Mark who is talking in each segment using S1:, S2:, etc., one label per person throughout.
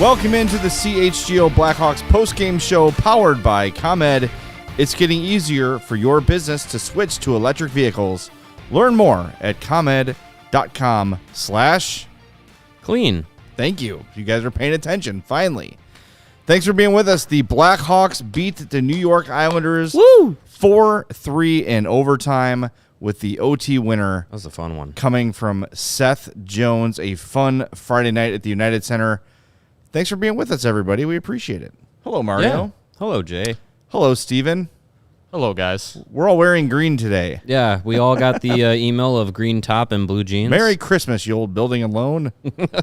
S1: Welcome into the CHGO Blackhawks postgame show powered by ComEd. It's getting easier for your business to switch to electric vehicles. Learn more at ComEd.com/clean. Thank you. You guys are paying attention, finally. Thanks for being with us. The Blackhawks beat the New York Islanders 4-3 in overtime with the OT winner.
S2: That was a fun one.
S1: Coming from Seth Jones, a fun Friday night at the United Center. Thanks for being with us, everybody. We appreciate it. Hello, Mario.
S2: Yeah. Hello, Jay.
S1: Hello, Steven.
S3: Hello, guys.
S1: We're all wearing green today.
S2: Yeah, we all got the email of green top and blue jeans.
S1: Merry Christmas, you old building and loan.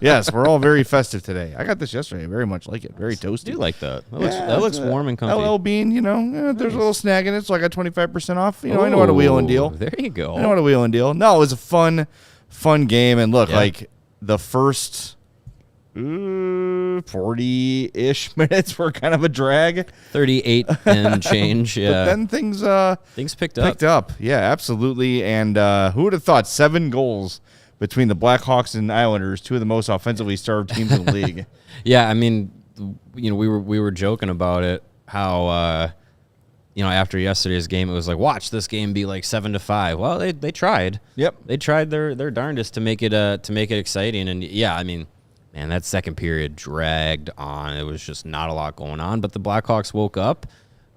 S1: Yes, we're all very festive today. I got this yesterday. I very much like it. Very toasty.
S2: I do like that. That looks warm and comfy.
S1: LL Bean, there's a little snag in it, so I got 25% off. I know how to wheel and deal.
S2: There you go.
S1: I know how to wheel and deal. No, it was a fun game. And look, like the first 40-ish minutes were kind of a drag.
S2: 38 and change, yeah.
S1: But then things
S2: picked up.
S1: Yeah, absolutely. And who would have thought 7 goals between the Blackhawks and Islanders, two of the most offensively starved teams in the league.
S2: Yeah, I mean, we were joking about it, how after yesterday's game it was like, watch this game be like 7-5. Well, they tried.
S1: Yep.
S2: They tried their darndest to make it exciting. And yeah, I mean, man, that second period dragged on. It was just not a lot going on. But the Blackhawks woke up.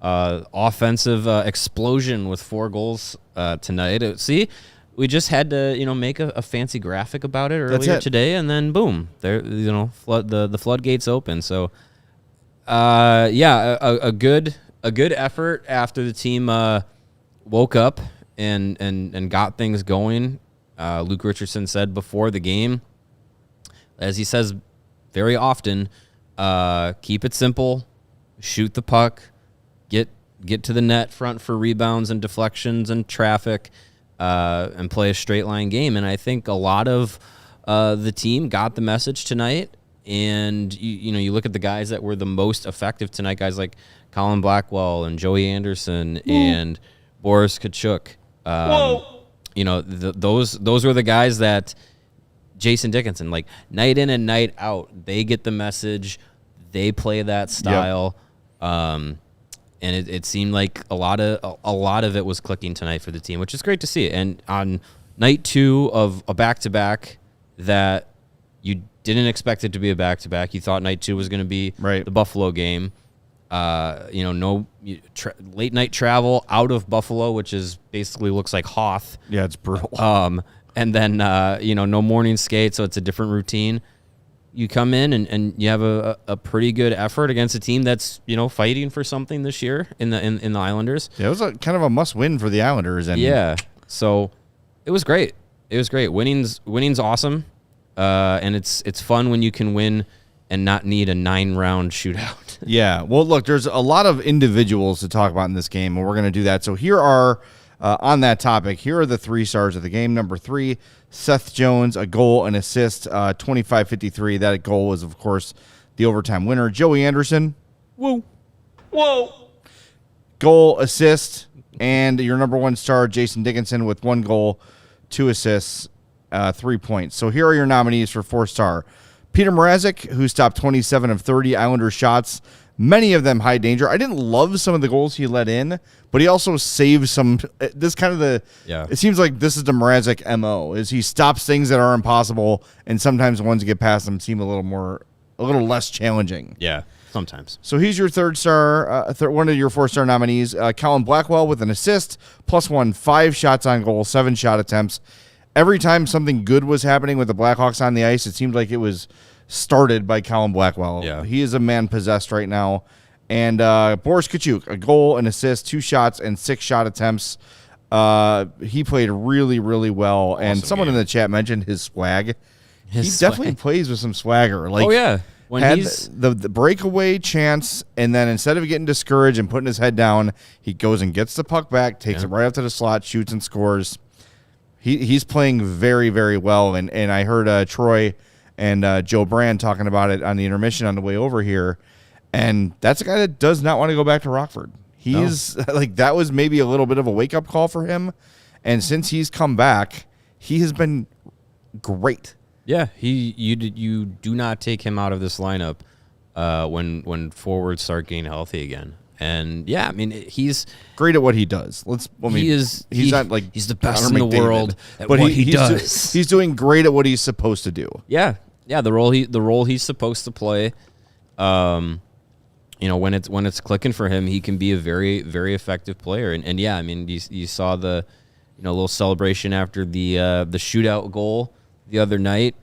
S2: Offensive explosion with 4 goals tonight. See, we just had to make a fancy graphic about it earlier today, and then boom, there the floodgates open. So a good effort after the team woke up and got things going. Luke Richardson said before the game, as he says very often, keep it simple, shoot the puck, get to the net front for rebounds and deflections and traffic, and play a straight line game. And I think a lot of the team got the message tonight. And you look at the guys that were the most effective tonight, guys like Colin Blackwell and Joey Anderson and Boris Katchouk. Those were the guys that Jason Dickinson, like night in and night out, they get the message, they play that style, and it seemed like a lot of it was clicking tonight for the team, which is great to see. And on night 2 of a back-to-back that you didn't expect it to be a back-to-back, you thought night 2 was going to be the Buffalo game. No late night travel out of Buffalo, which is basically looks like Hoth.
S1: Yeah, it's brutal.
S2: And then, no morning skate, so it's a different routine. You come in and you have a pretty good effort against a team that's, fighting for something this year in the Islanders.
S1: Yeah, it was kind of a must-win for the Islanders. And
S2: yeah, so it was great. It was great. Winning's awesome, and it's fun when you can win and not need a 9-round shootout.
S1: Yeah, well, look, there's a lot of individuals to talk about in this game, and we're going to do that. So here are... on that topic, here are the 3 stars of the game. Number 3, Seth Jones, a goal and assist, 25-53. That goal was, of course, the overtime winner. Joey Anderson, whoa, goal, assist, and your number 1 star, Jason Dickinson, with 1 goal, 2 assists, 3 points. So here are your nominees for 4-star. Peter Mrazek, who stopped 27 of 30 Islander shots, many of them high danger. I didn't love some of the goals he let in, but he also saved some. It seems like this is the Mrazek MO, is he stops things that are impossible, and sometimes the ones that get past them seem a little less challenging.
S2: Yeah, sometimes.
S1: So he's your 3rd star, one of your 4-star nominees. Colin Blackwell with an assist, +1, 5 shots on goal, 7 shot attempts. Every time something good was happening with the Blackhawks on the ice, it seemed like it was started by Colin Blackwell.
S2: Yeah.
S1: He is a man possessed right now. And Boris Katchouk, a goal, an assist, 2 shots, and 6 shot attempts. He played really, really well. Awesome. And someone in the chat mentioned his swag. He definitely plays with some swagger. Like,
S2: when
S1: had
S2: he's
S1: the breakaway chance, and then instead of getting discouraged and putting his head down, he goes and gets the puck back, takes it right up to the slot, shoots and scores. He's playing very, very well. And I heard Troy and Joe Brand talking about it on the intermission on the way over here. And that's a guy that does not want to go back to Rockford. He's like, that was maybe a little bit of a wake-up call for him. And since he's come back, he has been great.
S2: Yeah, you do not take him out of this lineup when forwards start getting healthy again. And yeah, I mean, he's
S1: great at what he does. He's not like
S2: he's the best in the world at what he does.
S1: He's doing great at what he's supposed to do.
S2: Yeah, the role he's supposed to play. When it's clicking for him, he can be a very, very effective player. And yeah, I mean, you saw the little celebration after the shootout goal the other night.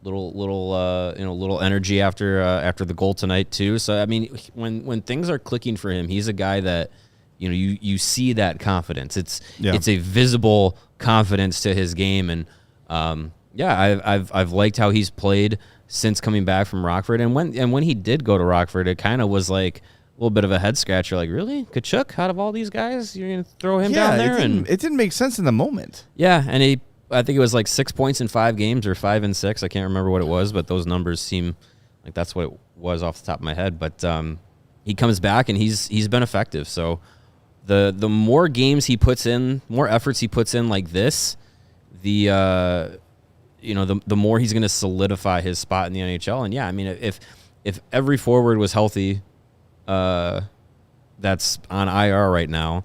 S2: Little energy after the goal tonight too. So I mean, when things are clicking for him, he's a guy that you see that confidence. It's a visible confidence to his game, and I've liked how he's played since coming back from Rockford. And when he did go to Rockford, it kind of was like a little bit of a head scratcher. Like, really, Katchouk, out of all these guys, you're gonna throw him down there?
S1: It didn't make sense in the moment.
S2: Yeah, and I think it was like 6 points in 5 games or 5 and 6. I can't remember what it was, but those numbers seem like that's what it was off the top of my head. But he comes back and he's been effective. So the more games he puts in, more efforts he puts in like this, the more he's going to solidify his spot in the NHL. And yeah, I mean, if every forward was healthy, that's on IR right now,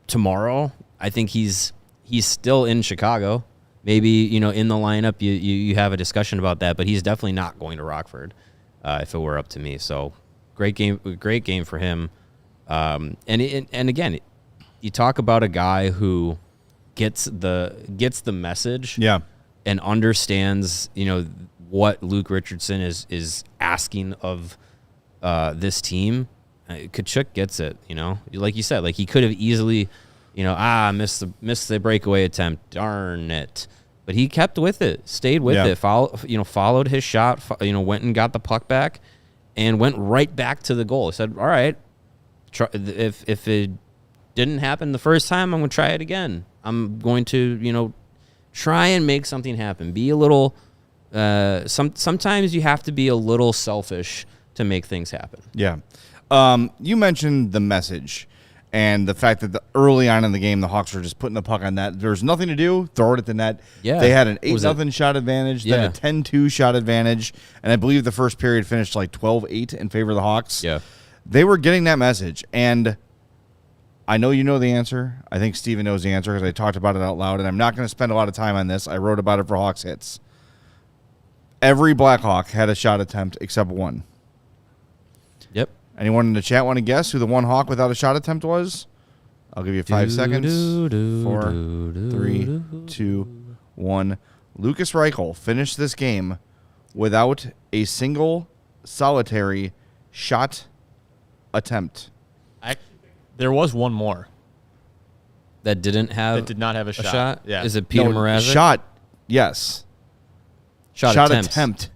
S2: tomorrow, I think he's still in Chicago. Maybe, in the lineup, you have a discussion about that, but he's definitely not going to Rockford if it were up to me. So great game for him. And again, you talk about a guy who gets the message, and understands, what Luke Richardson is asking of this team. Katchouk gets it, like you said, like he could have easily, missed the breakaway attempt. Darn it. But he kept with it, stayed with it, followed his shot, went and got the puck back and went right back to the goal. He said, all right, if it didn't happen the first time, I'm going to try it again. I'm going to, try and make something happen. Be a little, sometimes you have to be a little selfish to make things happen.
S1: Yeah. You mentioned the message and the fact that early on in the game, the Hawks were just putting the puck on net. There's nothing to do. Throw it at the net.
S2: Yeah.
S1: They had an 8-0 shot advantage, then a 10-2 shot advantage, and I believe the first period finished like 12-8 in favor of the Hawks.
S2: Yeah.
S1: They were getting that message, and I know you know the answer. I think Steven knows the answer because I talked about it out loud, and I'm not going to spend a lot of time on this. I wrote about it for Hawks Hits. Every Blackhawk had a shot attempt except one.
S2: Yep.
S1: Anyone in the chat want to guess who the one Hawk without a shot attempt was? I'll give you 5 seconds. 4, 3, 2, 1. Lucas Reichel finished this game without a single solitary shot attempt.
S3: There was one more
S2: that did not have a shot.
S3: Yeah.
S2: Is it Peter Mrazek?
S1: Shot, yes. Shot attempt.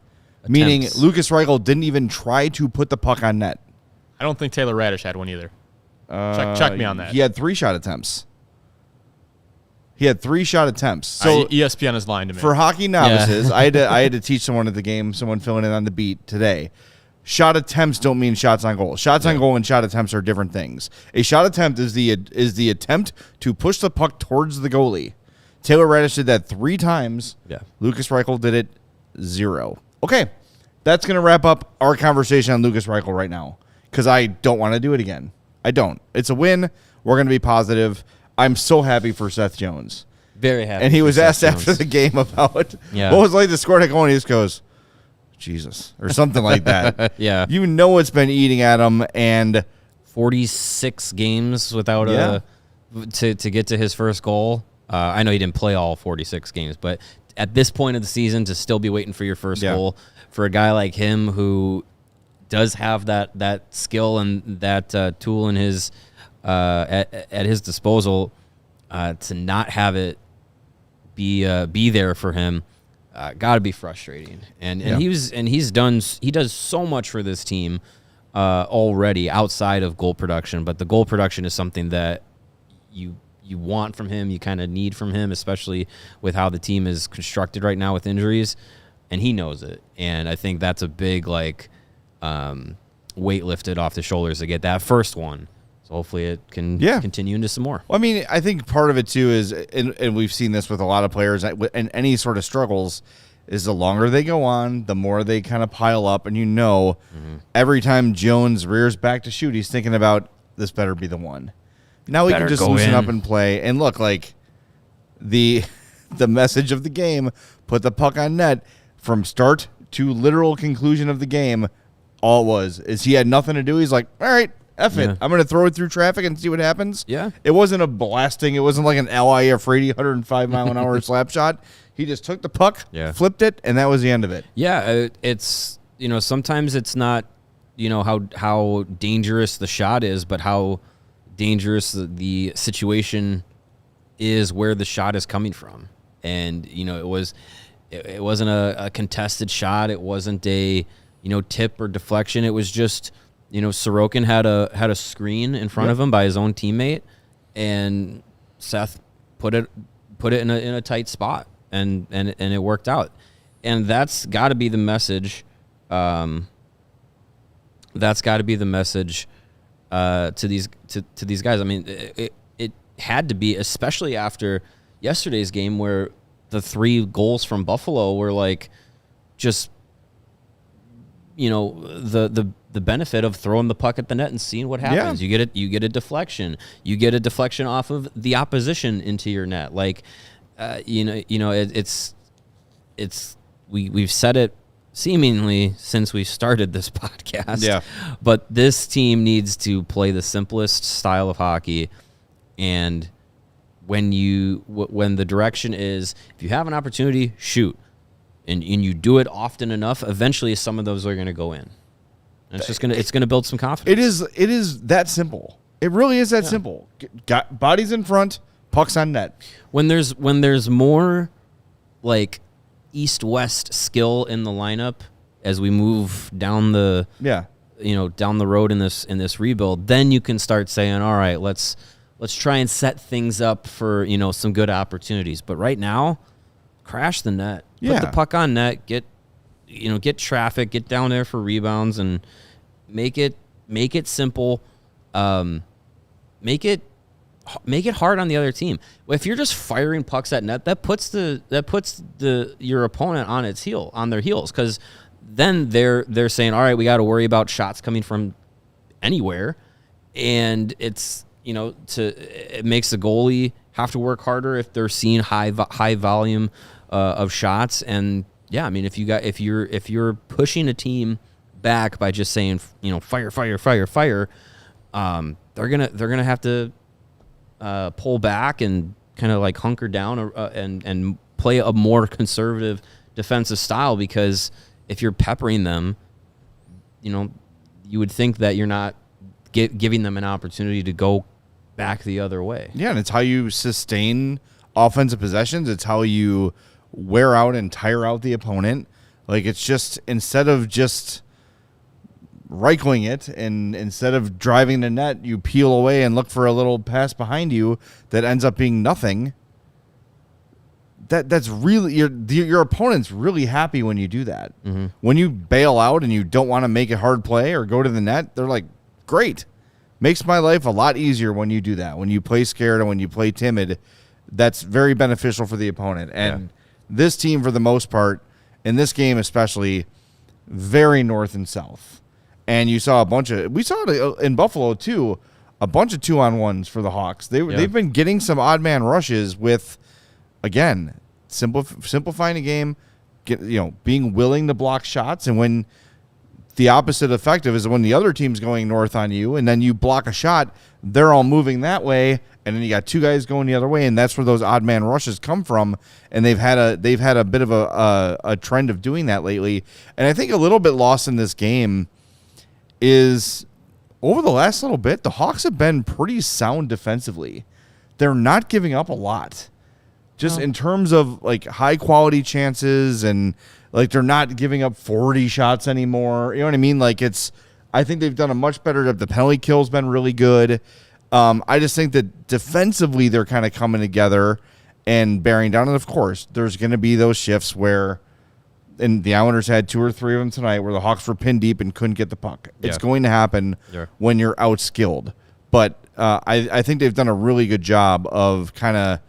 S1: Meaning Lucas Reichel didn't even try to put the puck on net.
S3: I don't think Taylor Radish had one either. Check me on that.
S1: He had 3 shot attempts. So
S3: ESPN is lying to me.
S1: For hockey novices, I had to teach someone at the game, someone filling in on the beat today. Shot attempts don't mean shots on goal. Shots on goal and shot attempts are different things. A shot attempt is the attempt to push the puck towards the goalie. Taylor Radish did that 3 times.
S2: Yeah.
S1: Lucas Reichel did it 0. Okay, that's going to wrap up our conversation on Lucas Reichel right now because I don't want to do it again. I don't. It's a win. We're going to be positive. I'm so happy for Seth Jones.
S2: Very happy.
S1: And he was asked after the game about what was like the score to go, and he just goes, Jesus, or something like that.
S2: Yeah.
S1: It's been eating at him, and
S2: 46 games without to get to his first goal. I know he didn't play all 46 games, but at this point of the season, to still be waiting for your first goal for a guy like him who does have that skill and that tool in his at his disposal, to not have it be there for him, got to be frustrating. And he does so much for this team already outside of goal production, but the goal production is something that you want from him, you kind of need from him, especially with how the team is constructed right now with injuries, and he knows it. And I think that's a big weight lifted off the shoulders to get that first one. So hopefully it can continue into some more.
S1: Well, I mean, I think part of it too is, and we've seen this with a lot of players and any sort of struggles, is the longer they go on, the more they kind of pile up. And every time Jones rears back to shoot, he's thinking about, this better be the one. Now we can just loosen up and play. And look, like the message of the game, put the puck on net from start to literal conclusion of the game. All it was is he had nothing to do. He's like, all right, F it. I'm going to throw it through traffic and see what happens.
S2: Yeah.
S1: It wasn't a blasting. It wasn't like an L.I. Frady 105-mile-an-hour slap shot. He just took the puck, flipped it, and that was the end of it.
S2: Yeah, it's, sometimes it's not, how dangerous the shot is, but how dangerous the situation is where the shot is coming from. And, it wasn't a contested shot. It wasn't a, tip or deflection. It was just, Sorokin had a screen in front of him by his own teammate, and Seth put it in a tight spot, and it worked out. And that's got to be the message. That's got to be the message to these guys. I mean, it had to be, especially after yesterday's game where the 3 goals from Buffalo were like just the benefit of throwing the puck at the net and seeing what happens. You get a deflection. You get a deflection off of the opposition into your net. Like it's we've said it seemingly since we started this podcast.
S1: Yeah.
S2: But this team needs to play the simplest style of hockey, and when the direction is, if you have an opportunity, shoot. And you do it often enough, eventually some of those are going to go in. And it's going to build some confidence.
S1: It is that simple. It really is that simple. Got bodies in front, pucks on net.
S2: When there's more like east-west skill in the lineup as we move down the down the road in this rebuild, then you can start saying, all right, let's try and set things up for some good opportunities. But right now, crash the net. Put the puck on net, get traffic, get down there for rebounds, and make it simple. Make it hard on the other team. If you're just firing pucks at net, that puts your opponent on their heels, because then they're saying, all right, we got to worry about shots coming from anywhere, and it's it makes the goalie have to work harder if they're seeing high volume of shots. And I mean, if you're pushing a team back by just saying fire, they're gonna have to pull back and kind of like hunker down and play a more conservative defensive style, because if you're peppering them, you would think that you're not giving them an opportunity to go back the other way. Yeah,
S1: and it's how you sustain offensive possessions. It's how you wear out and tire out the opponent. Like, it's just, instead of just rifling it and instead of driving the net, you peel away and look for a little pass behind you that ends up being nothing. That's really, your opponent's really happy when you do that. Mm-hmm. When you bail out and you don't want to make a hard play or go to the net, they're like, great. Makes my life a lot easier when you do that. When you play scared and when you play timid, that's very beneficial for the opponent. And this team, for the most part, in this game especially, very north and south. And you saw we saw it in Buffalo too, a bunch of 2-on-1s for the Hawks. They've been getting some odd man rushes with, again, simplifying the game, being willing to block shots. And when the opposite effective is when the other team's going north on you and then you block a shot, they're all moving that way, and then you got 2 guys going the other way, and that's where those odd man rushes come from. And they've had a bit of a trend of doing that lately. And I think a little bit lost in this game is, over the last little bit, the Hawks have been pretty sound defensively. They're not giving up a lot, just in terms of like high quality chances, and like they're not giving up 40 shots anymore. You know what I mean? Like, I think they've done a much better job. The penalty kill's been really good. I just think that defensively they're kind of coming together and bearing down. And of course, there's going to be those shifts where, and the Islanders had 2 or 3 of them tonight, where the Hawks were pinned deep and couldn't get the puck. Yeah. It's going to happen when you're outskilled. But I think they've done a really good job of kind of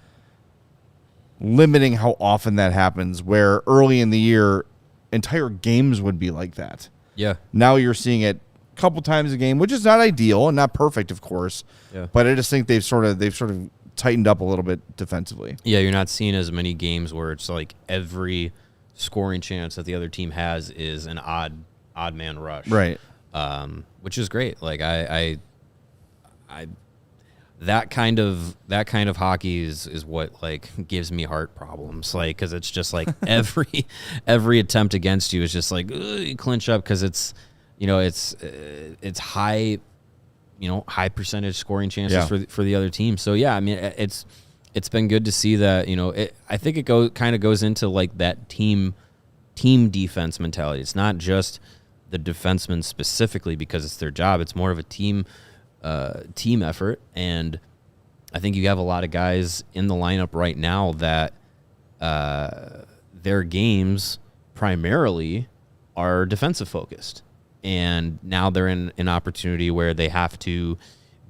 S1: limiting how often that happens, where early in the year, entire games would be like that.
S2: Yeah.
S1: Now you're seeing it a couple times a game, which is not ideal and not perfect, of course.
S2: Yeah.
S1: But I just think they've sort of tightened up a little bit defensively.
S2: Yeah, you're not seeing as many games where it's like every scoring chance that the other team has is an odd man rush.
S1: Right.
S2: Which is great. Like I that kind of hockey is what like gives me heart problems. Like, cause it's just like every attempt against you is just like, you clinch up. Cause it's, it's high, high percentage scoring chances for the other team. So yeah, I mean, it's been good to see that, I think it kind of goes into like that team defense mentality. It's not just the defensemen specifically because it's their job. It's more of a team effort. And I think you have a lot of guys in the lineup right now that their games primarily are defensive focused. And now they're in an opportunity where they have to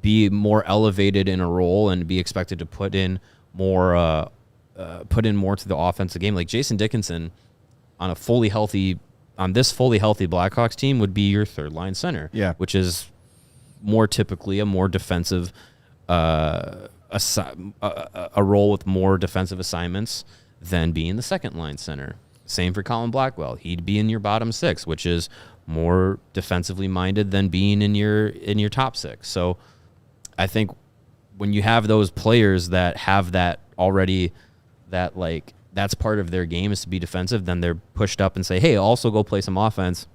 S2: be more elevated in a role and be expected to put in more to the offensive game. Like Jason Dickinson on this fully healthy Blackhawks team would be your third line center.
S1: Yeah.
S2: Which is more typically a more defensive a role with more defensive assignments than being the second line center. Same for Colin Blackwell. He'd be in your bottom six, which is more defensively minded than being in your top six. So I think when you have those players that have that already, that like that's part of their game is to be defensive, then they're pushed up and say, hey, also go play some offense.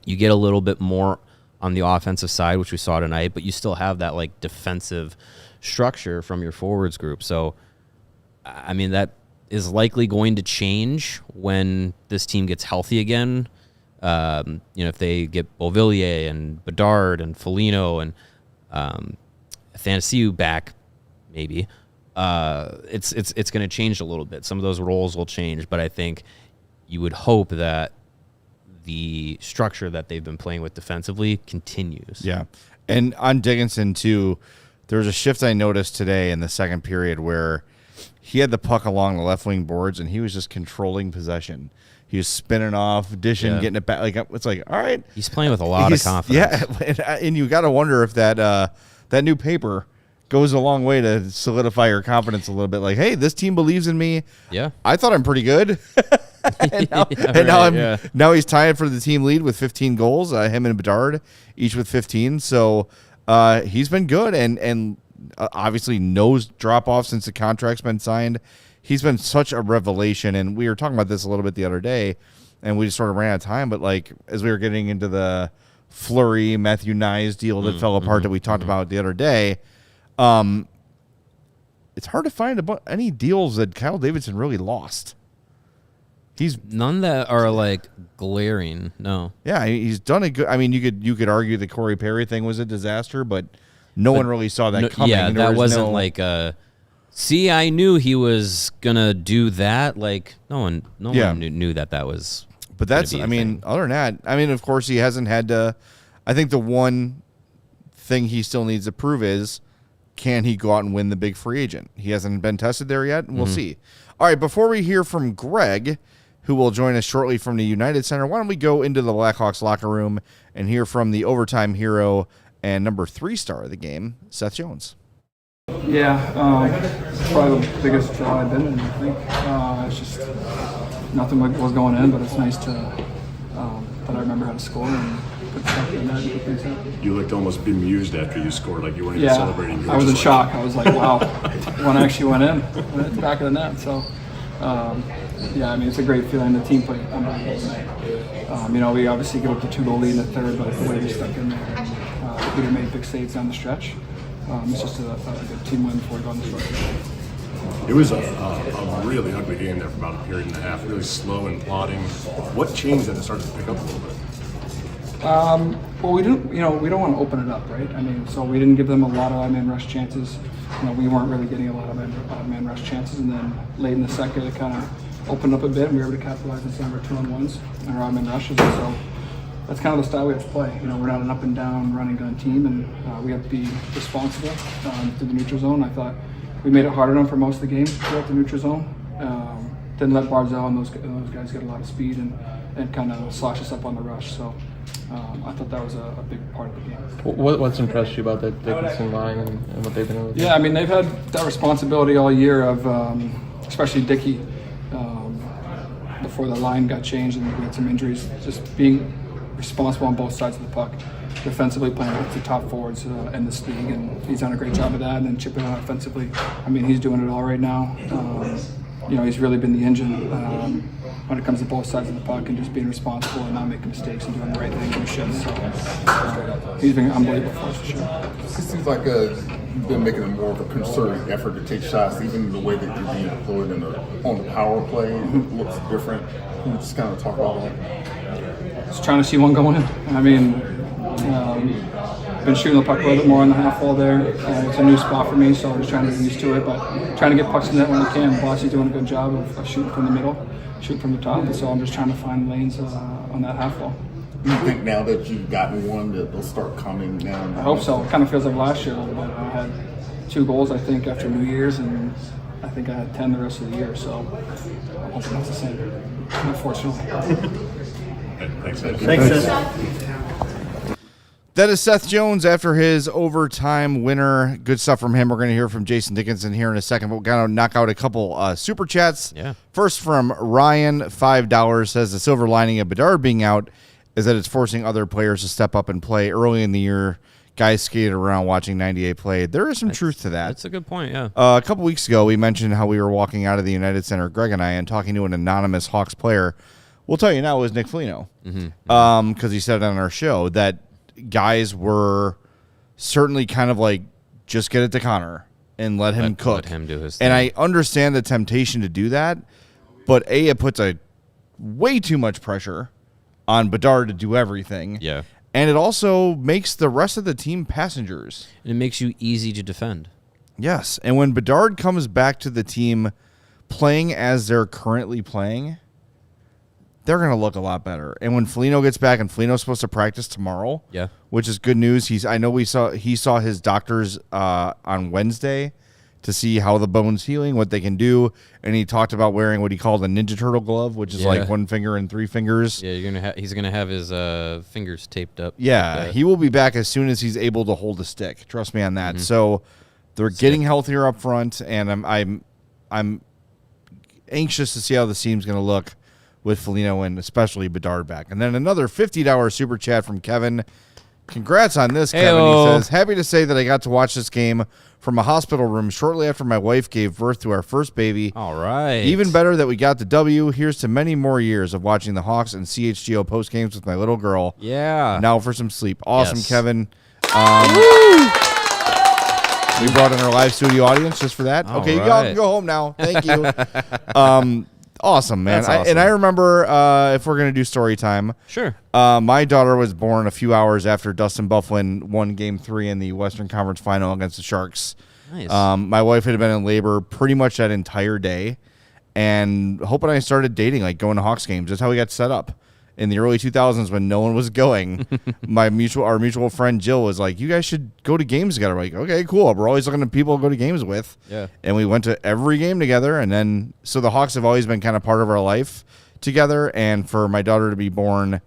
S2: You get a little bit more on the offensive side, which we saw tonight, but you still have that like defensive structure from your forwards group. So, I mean, that is likely going to change when this team gets healthy again. If they get Beauvillier and Bedard and Foligno and Athanasiou back, maybe it's going to change a little bit. Some of those roles will change, but I think you would hope that the structure that they've been playing with defensively continues.
S1: Yeah. And on Dickinson, too, there was a shift I noticed today in the second period where he had the puck along the left wing boards and he was just controlling possession. He was spinning off, dishing, getting it back. Like, it's like, all right.
S2: He's playing with a lot of confidence.
S1: Yeah, and you got to wonder if that new paper goes a long way to solidify your confidence a little bit. Like, hey, this team believes in me.
S2: Yeah.
S1: I thought I'm pretty good. Now he's tied for the team lead with 15 goals. Him and Bedard each with 15. So he's been good and obviously no drop off since the contract's been signed. He's been such a revelation, and we were talking about this a little bit the other day, and we just sort of ran out of time. But like as we were getting into the Fleury Matthew Nyes deal that fell apart that we talked about the other day, it's hard to find any deals that Kyle Davidson really lost. He's
S2: none that are like glaring. No.
S1: Yeah, he's done a good. I mean, you could argue the Corey Perry thing was a disaster, but no one really saw that coming.
S2: Yeah, that wasn't like a. See, I knew he was gonna do that. Like no one knew that was.
S1: But that's. I mean, other than that, I mean, of course, he hasn't had to. I think the one thing he still needs to prove is, can he go out and win the big free agent? He hasn't been tested there yet, and we'll see. All right, before we hear from Greg, who will join us shortly from the United Center, why don't we go into the Blackhawks locker room and hear from the overtime hero and number 3 star of the game, Seth Jones.
S4: Yeah, probably the biggest draw I've been in, I think. It's just nothing was going in, but it's nice to that I remember how to score and put stuff in that and put things out.
S5: You looked almost bemused after you scored, like you weren't even
S4: Yeah,
S5: celebrating.
S4: I was in shock. I was like, wow, one actually went in, went at the back of the net. So, yeah, I mean, it's a great feeling. The team played unbelievable. We obviously give up the 2-goal lead in the third, but the way we stuck in there, and Peter made big saves down the stretch. It's just a good team win before we go on this road.
S5: It was a really ugly game there for about a period and a half, really slow and plodding. What changed that it started to pick up a little bit?
S4: Well, we didn't. We don't want to open it up, right? I mean, so we didn't give them a lot of man rush chances. We weren't really getting a lot of man rush chances, and then late in the second, it kind of opened up a bit, and we were able to capitalize on some of our 2-on-1s and our man rushes. And so that's kind of the style we have to play. We're not an up and down running gun team, and we have to be responsible to the neutral zone. I thought we made it hard on them for most of the game throughout the neutral zone, Didn't let Barzell and those guys get a lot of speed and kind of slosh us up on the rush. So I thought that was a big part of the game.
S3: What's impressed you about that Dickinson line and what they've been able to do?
S4: Yeah, I mean, they've had that responsibility all year of, especially Dickey, before the line got changed and we had some injuries, just being responsible on both sides of the puck. Defensively playing with the top forwards in this league, and he's done a great job of that. And then chipping out offensively, I mean, he's doing it all right now. He's really been the engine when it comes to both sides of the puck and just being responsible and not making mistakes and doing the right thing when he should. So he's been unbelievable for us for sure.
S6: It seems like you've been making a more of a concerted effort to take shots, even the way that you're being deployed on the power play. It looks different. Can you just kind of talk about that?
S4: Just trying to see one going in. I mean, been shooting the puck a little bit more on the half wall there. It's a new spot for me, so I'm just trying to get used to it. But trying to get pucks in net when I can. Bossy's doing a good job of shooting from the middle, shooting from the top, and so I'm just trying to find lanes on that half wall.
S6: You think now that you've gotten one that they'll start coming down?
S4: I hope so. It kind of feels like last year a little bit. I had 2 goals, I think, after New Year's, and I think I had 10 the rest of the year. So I'm hoping that's the same, unfortunately.
S5: Thanks, Ed.
S1: That is Seth Jones after his overtime winner. Good stuff from him. We're going to hear from Jason Dickinson here in a second, but we're going to knock out a couple super chats.
S2: Yeah.
S1: First from Ryan, $5, says the silver lining of Bedard being out is that it's forcing other players to step up and play. Early in the year, guys skated around watching 98 play. There is some truth to that.
S2: That's a good point, yeah.
S1: A couple weeks ago, we mentioned how we were walking out of the United Center, Greg and I, and talking to an anonymous Hawks player. We'll tell you now, it was Nick Foligno. Because he said it on our show that guys were certainly kind of like, just get it to Connor and let him cook.
S2: Let him do his thing.
S1: And I understand the temptation to do that, but it puts a way too much pressure on Bedard to do everything.
S2: Yeah.
S1: And it also makes the rest of the team passengers.
S2: And it makes you easy to defend.
S1: Yes. And when Bedard comes back to the team playing as they're currently playing, they're going to look a lot better. And when Foligno gets back, and Foligno's supposed to practice tomorrow,
S2: Yeah.
S1: which is good news. He saw his doctors on Wednesday to see how the bone's healing, what they can do, and he talked about wearing what he called a Ninja Turtle glove, which is like 1 finger and 3 fingers.
S2: Yeah, he's gonna have his fingers taped up.
S1: Yeah, he will be back as soon as he's able to hold a stick. Trust me on that. So they're getting healthier up front, and I'm anxious to see how the team's going to look with Foligno and especially Bedard back. And then another $50 super chat from Kevin. Congrats on this, Kevin.
S2: Heyo.
S1: He says, happy to say that I got to watch this game from a hospital room shortly after my wife gave birth to our first baby.
S2: All right.
S1: Even better that we got the W. Here's to many more years of watching the Hawks and CHGO post games with my little girl.
S2: Yeah.
S1: Now for some sleep. Awesome,
S2: Yes.
S1: Kevin. We brought in our live studio audience just for that.
S2: All
S1: Okay,
S2: right.
S1: y'all can go home now. Thank you. Awesome, man.
S2: That's awesome.
S1: And I remember if we're going to do story time,
S2: Sure.
S1: my daughter was born a few hours after Dustin Byfuglien won Game 3 in the Western Conference Final against the Sharks.
S2: Nice.
S1: My wife had been in labor pretty much that entire day, and Hope and I started dating, like going to Hawks games. That's how we got set up. In the early 2000s when no one was going, our mutual friend Jill was like, you guys should go to games together. We're like, okay, cool. We're always looking at people to go to games with.
S2: Yeah.
S1: And we went to every game together. And then, so the Hawks have always been kind of part of our life together. And for my daughter to be born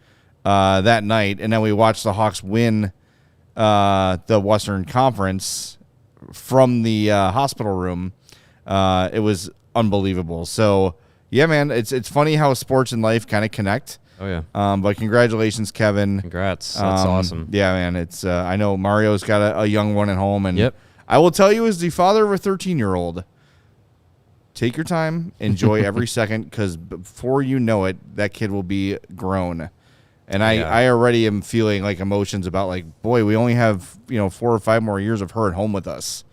S1: that night, and then we watched the Hawks win the Western Conference from the hospital room, it was unbelievable. So, yeah, man, it's funny how sports and life kind of connect.
S2: Oh, yeah.
S1: But congratulations, Kevin.
S2: Congrats. That's awesome.
S1: Yeah, man. It's I know Mario's got a young one at home, and
S2: Yep.
S1: I will tell you, as the father of a 13-year-old, take your time, enjoy every second, because before you know it, that kid will be grown. And I already am feeling like emotions about like, boy, we only have 4 or 5 more years of her at home with us,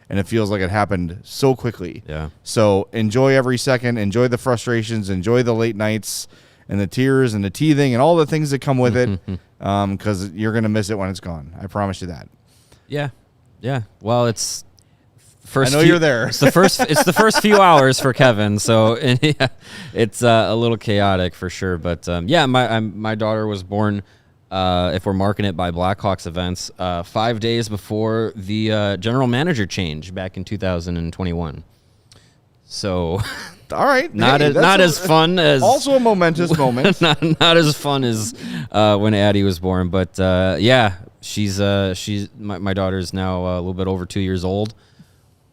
S1: and it feels like it happened so quickly.
S2: Yeah.
S1: So enjoy every second, enjoy the frustrations, enjoy the late nights, and the tears and the teething and all the things that come with it, because you're going to miss it when it's gone. I promise you that.
S2: Yeah. Yeah. Well, it's first.
S1: I know you're there.
S2: It's the first few hours for Kevin, so yeah, it's a little chaotic for sure. But yeah, my daughter was born. If we're marking it by Blackhawks events, 5 days before the general manager change back in 2021. So
S1: All right.
S2: Not
S1: Hey,
S2: not as fun as
S1: also a momentous moment.
S2: not as fun as when Addie was born, but yeah, she's my daughter's now a little bit over 2 years old,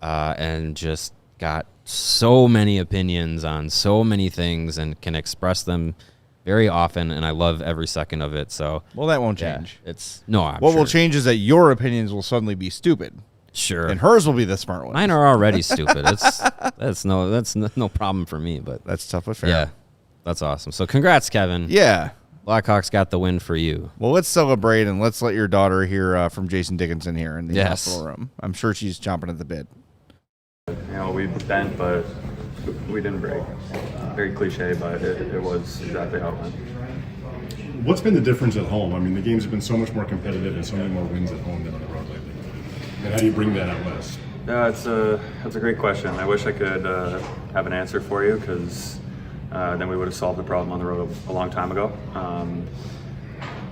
S2: and just got so many opinions on so many things and can express them very often, and I love every second of it. So
S1: Well, that won't
S2: yeah,
S1: change.
S2: I'm
S1: What
S2: sure.
S1: will change is that your opinions will suddenly be stupid,
S2: Sure.
S1: and hers will be the smart one.
S2: Mine are already stupid. That's no problem for me, but
S1: That's tough but fair.
S2: yeah, that's awesome. So congrats, Kevin.
S1: Yeah.
S2: Blackhawks got the win for you.
S1: Well, let's celebrate, and let's let your daughter hear from Jason Dickinson here in the
S2: Yes.
S1: hospital room. I'm sure she's chomping at the bit.
S7: We bent, but we didn't break. Very cliche, but it was exactly how it went.
S5: What's been the difference at home? I mean, the games have been so much more competitive and so many more wins at home than on the road lately. And how do you bring that out west?
S7: Yeah, that's a great question. I wish I could have an answer for you, because then we would have solved the problem on the road a long time ago.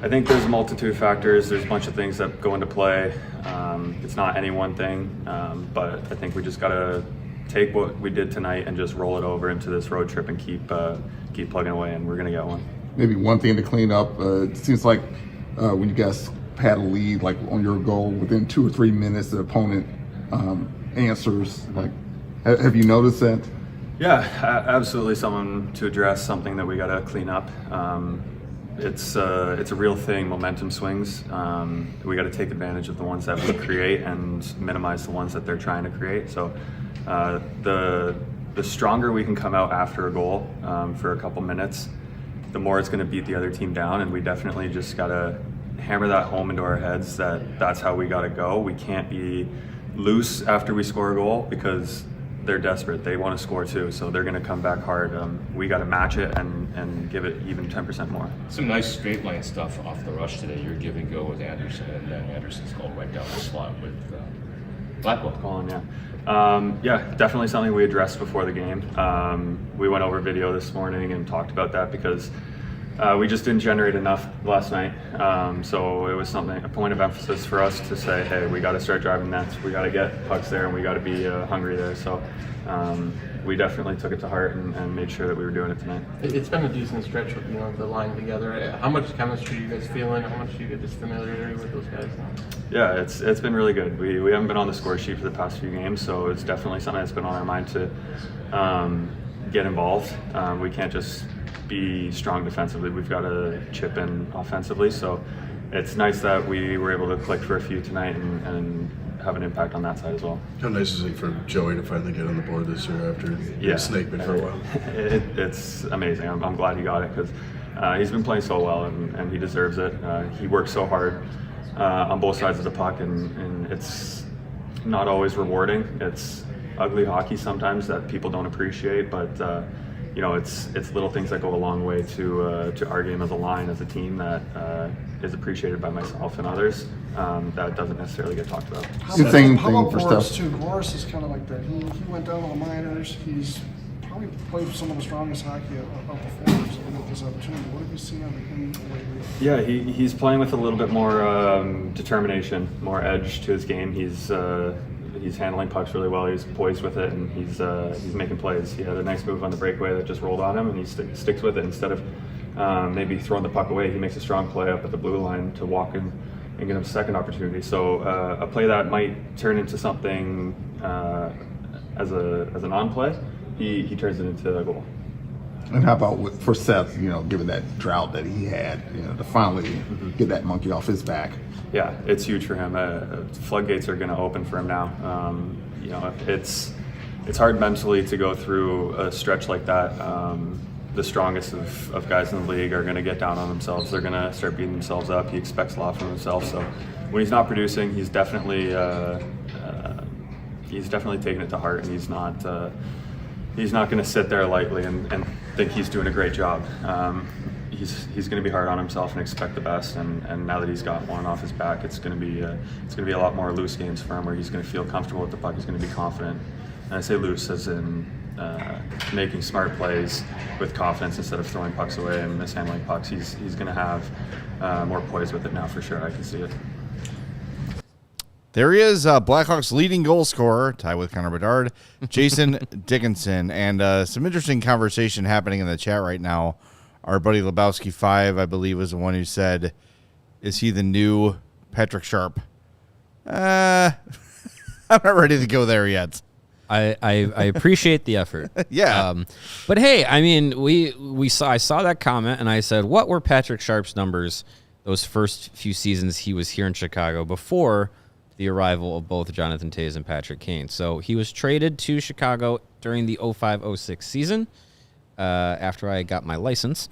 S7: I think there's a multitude of factors. There's a bunch of things that go into play. It's not any one thing, but I think we just got to take what we did tonight and just roll it over into this road trip and keep plugging away, and we're going to get one.
S6: Maybe one thing to clean up. It seems like when you guys had a lead, like on your goal, within 2 or 3 minutes, the opponent answers. Like, have you noticed that?
S7: Yeah, absolutely. Something to address, something that we got to clean up. It's a real thing. Momentum swings. We got to take advantage of the ones that we create and minimize the ones that they're trying to create. So the stronger we can come out after a goal for a couple minutes, the more it's going to beat the other team down. And we definitely just got to hammer that home into our heads that that's how we got to go. We can't be loose after we score a goal, because they're desperate. They want to score too, so they're going to come back hard. We got to match it and give it even 10% more.
S8: Some nice straight line stuff off the rush today. Your give and go with Anderson, and then Anderson's goal right down the slot with Blackwell.
S7: Colin, yeah, definitely something we addressed before the game. We went over video this morning and talked about that, because we just didn't generate enough last night. So it was a point of emphasis for us to say, hey, we got to start driving nets. We got to get pucks there, and we got to be hungry there. So we definitely took it to heart and made sure that we were doing it tonight.
S9: It's been a decent stretch with the line together. How much chemistry are you guys feeling? How much do you get this familiarity with those guys now?
S7: Yeah, it's been really good. We haven't been on the score sheet for the past few games, so it's definitely something that's been on our mind to get involved. We can't just be strong defensively. We've got to chip in offensively. So it's nice that we were able to click for a few tonight and have an impact on that side as well.
S5: How nice is it for Joey to finally get on the board this year after being snake bit for a while?
S7: It's amazing. I'm glad he got it, because he's been playing so well, and he deserves it. He works so hard on both sides of the puck, and it's not always rewarding. It's ugly hockey sometimes that people don't appreciate, but it's little things that go a long way to our game as a line, as a team, that is appreciated by myself and others, that doesn't necessarily get talked about.
S6: Same thing
S10: How
S6: for
S10: about Boris
S6: stuff.
S10: too? Boris is kind of like that. He went down to the minors. He's probably played some of the strongest hockey of the forwards with this opportunity. What have you seen out of him lately?
S7: Yeah, he's playing with a little bit more determination, more edge to his game. He's handling pucks really well. He's poised with it, and he's making plays. He had a nice move on the breakaway that just rolled on him, and he sticks with it. Instead of maybe throwing the puck away, he makes a strong play up at the blue line to walk in and get him a second opportunity. So a play that might turn into something as a non-play, he turns it into a goal.
S6: And how about for Seth, given that drought that he had, to finally get that monkey off his back?
S7: Yeah, it's huge for him. Floodgates are going to open for him now. It's hard mentally to go through a stretch like that. The strongest of guys in the league are going to get down on themselves. They're going to start beating themselves up. He expects a lot from himself. So when he's not producing, he's definitely taking it to heart, and he's not going to sit there lightly and think he's doing a great job. He's going to be hard on himself and expect the best. And now that he's got one off his back, it's going to be a lot more loose games for him, where he's going to feel comfortable with the puck. He's going to be confident. And I say loose as in making smart plays with confidence instead of throwing pucks away and mishandling pucks. He's going to have more poise with it now for sure. I can see it.
S1: There he is, Blackhawks leading goal scorer, tied with Connor Bedard, Jason Dickinson. And some interesting conversation happening in the chat right now. Our buddy Lebowski5, I believe, was the one who said, is he the new Patrick Sharp? I'm not ready to go there yet.
S2: I appreciate the effort.
S1: Yeah.
S2: But hey, I mean, I saw that comment and I said, what were Patrick Sharp's numbers those first few seasons he was here in Chicago before the arrival of both Jonathan Toews and Patrick Kane? So he was traded to Chicago during the 05-06 season after I got my license.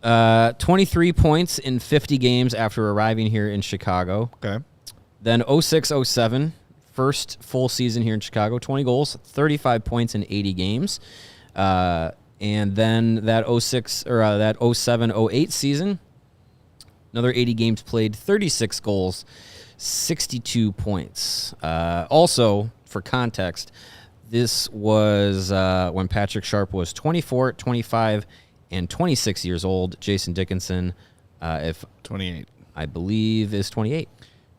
S2: 23 points in 50 games after arriving here in Chicago.
S1: Okay.
S2: Then 06-07, first full season here in Chicago, 20 goals, 35 points in 80 games. And then that 07-08 season, another 80 games played, 36 goals, 62 points. Also, for context, this was when Patrick Sharp was 24, 25, and 26 years old. Jason Dickinson,
S1: 28.
S2: I believe, is 28.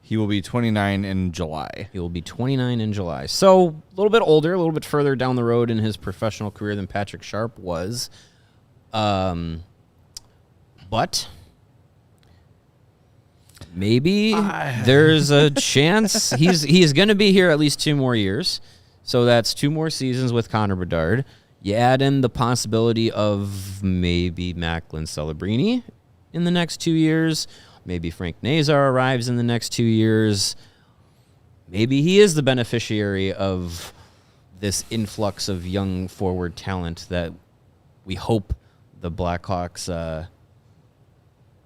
S1: He will be 29 in July.
S2: He will be 29 in July. So a little bit older, a little bit further down the road in his professional career than Patrick Sharp was. But maybe there's a chance he's going to be here at least 2 more years. So that's 2 more seasons with Connor Bedard. You add in the possibility of maybe Macklin Celebrini in the next 2 years. Maybe Frank Nazar arrives in the next 2 years. Maybe he is the beneficiary of this influx of young forward talent that we hope the Blackhawks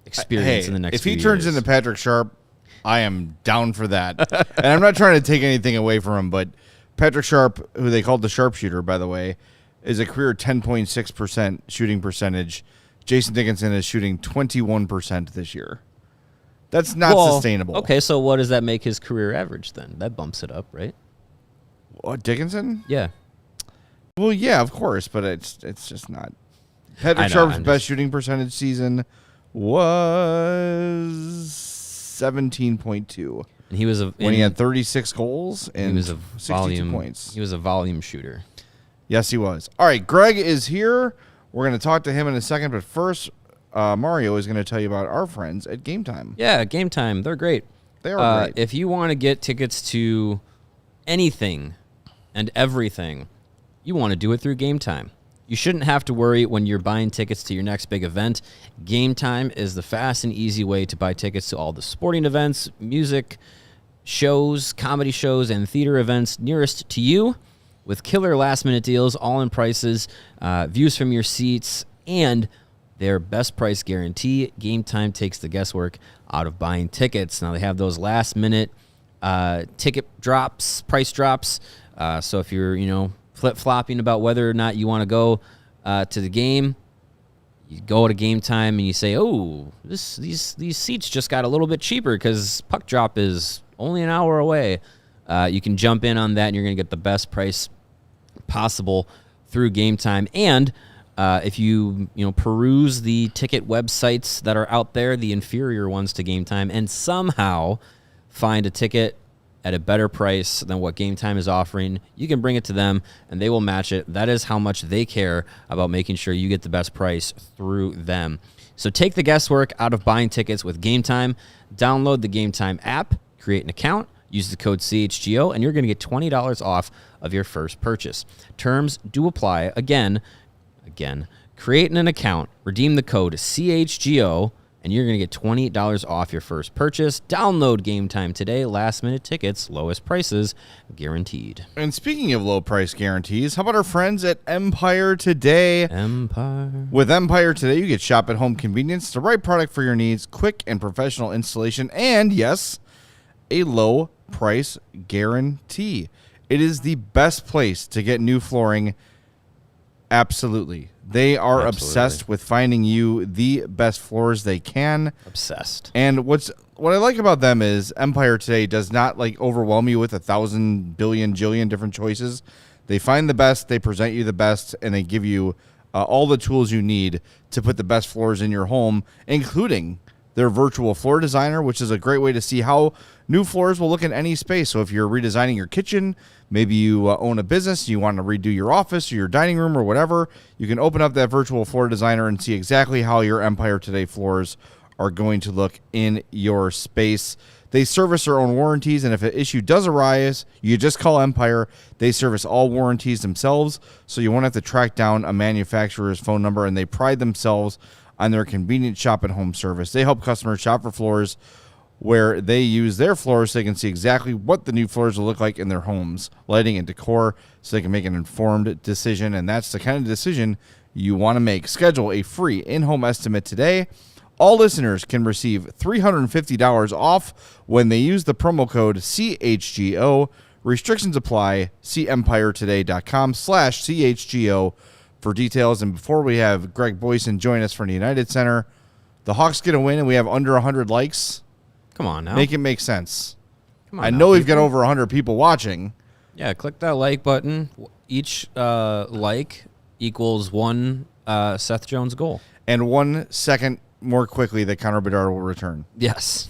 S2: experience in the next few years.
S1: If he turns into Patrick Sharp, I am down for that. And I'm not trying to take anything away from him, but Patrick Sharp, who they called the sharpshooter, by the way, is a career 10.6% shooting percentage. Jason Dickinson is shooting 21% this year. That's not sustainable.
S2: Okay, so what does that make his career average then? That bumps it up, right?
S1: What, Dickinson?
S2: Yeah.
S1: Well, yeah, of course, but it's just not. Patrick Sharp's best shooting percentage season was 17.2.
S2: And he was
S1: when he had 36 goals and
S2: he was a
S1: 62 points.
S2: He was a volume shooter.
S1: Yes, he was. All right, Greg is here. We're going to talk to him in a second, but first, Mario is going to tell you about our friends at Game Time.
S2: Yeah, Game Time. They're great.
S1: They are great.
S2: If you want to get tickets to anything and everything, you want to do it through Game Time. You shouldn't have to worry when you're buying tickets to your next big event. Game Time is the fast and easy way to buy tickets to all the sporting events, music, shows, comedy shows, and theater events nearest to you, with killer last-minute deals, all-in prices, views from your seats, and their best price guarantee. Game Time takes the guesswork out of buying tickets. Now, they have those last-minute ticket drops, price drops. So if you're, flip-flopping about whether or not you want to go to the game, you go to Game Time and you say, oh, these seats just got a little bit cheaper because puck drop is only an hour away. You can jump in on that and you're going to get the best price possible through Game Time. And if you peruse the ticket websites that are out there, the inferior ones to Game Time, and somehow find a ticket at a better price than what Game Time is offering, you can bring it to them and they will match it. That is how much they care about making sure you get the best price through them. So take the guesswork out of buying tickets with Game Time. Download the Game Time app, create an account, use the code CHGO, and you're going to get $20 off of your first purchase. Terms do apply. Again, create an account, redeem the code CHGO, and you're going to get $20 off your first purchase. Download Game Time today. Last-minute tickets, lowest prices, guaranteed.
S1: And speaking of low price guarantees, how about our friends at Empire Today?
S2: Empire.
S1: With Empire Today, you get shop at home convenience, the right product for your needs, quick and professional installation, and yes, a low price guarantee. It is the best place to get new flooring. Absolutely. They are obsessed with finding you the best floors they can.
S2: Obsessed.
S1: And what I like about them is Empire Today does not overwhelm you with 1,000 billion jillion different choices. They find the best, they present you the best, and they give you all the tools you need to put the best floors in your home, including their virtual floor designer, which is a great way to see how new floors will look in any space. So if you're redesigning your kitchen, maybe you own a business, you want to redo your office or your dining room or whatever, you can open up that virtual floor designer and see exactly how your Empire Today floors are going to look in your space. They service their own warranties, and if an issue does arise, you just call Empire. They service all warranties themselves, so you won't have to track down a manufacturer's phone number, and they pride themselves on their convenient shop at home service. They help customers shop for floors where they use their floors so they can see exactly what the new floors will look like in their homes, lighting and decor, so they can make an informed decision, and that's the kind of decision you want to make. Schedule a free in-home estimate today. All listeners can receive $350 off when they use the promo code CHGO. Restrictions apply. See EmpireToday.com/CHGO for details. And before we have Greg Boysen join us from the United Center, the Hawks get a win and we have under 100 likes.
S2: Come on now.
S1: Make it make sense.
S2: Come on
S1: I
S2: now,
S1: know we've got
S2: people.
S1: over 100 people watching.
S2: Yeah, click that like button. Each like equals one Seth Jones goal.
S1: And 1 second more quickly that Connor Bedard will return.
S2: Yes.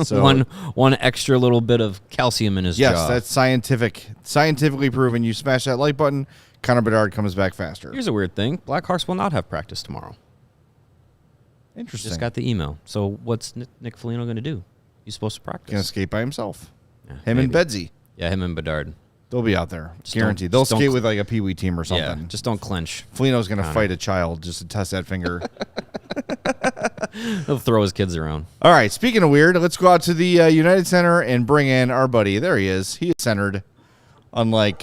S1: So,
S2: one extra little bit of calcium in his jaw.
S1: Yes, that's scientifically proven. You smash that like button, Connor Bedard comes back faster.
S2: Here's a weird thing. Blackhawks will not have practice tomorrow.
S1: Interesting.
S2: Just got the email. So what's Nick Foligno going to do? He's supposed to practice.
S1: Going to skate by himself.
S2: Yeah,
S1: Him
S2: maybe.
S1: and Bedsy.
S2: Yeah, him and Bedard.
S1: They'll be out there.
S2: Just
S1: Guaranteed.
S2: don't-
S1: They'll
S2: just don't-
S1: skate with like a peewee team or something.
S2: Yeah, just don't clench.
S1: Foligno's going to fight a child just to test that finger.
S2: He'll throw his kids around.
S1: All right, speaking of weird, let's go out to the United Center and bring in our buddy. There he is. He is centered, unlike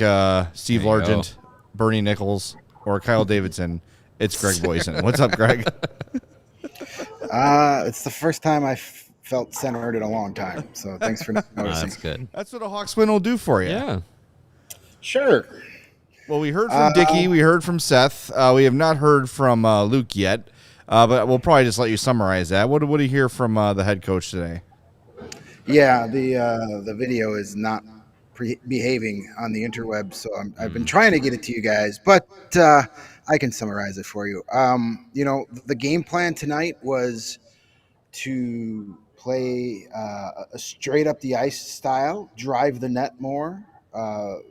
S1: Steve
S2: There you
S1: Largent, Bernie Nichols, or Kyle Davidson. It's Greg Boysen. What's up, Greg?
S11: It's the first time I've felt centered in a long time. So thanks for noticing.
S2: That's good.
S1: That's what a Hawks win will do for you.
S2: Yeah.
S11: Sure.
S1: Well, we heard from Dickie. We heard from Seth. We have not heard from Luke yet, but we'll probably just let you summarize that. What did you hear from the head coach today?
S11: Yeah, the video is not behaving on the interweb, so I've been trying to get it to you guys, but I can summarize it for you. The game plan tonight was to play a straight up the ice style, drive the net more,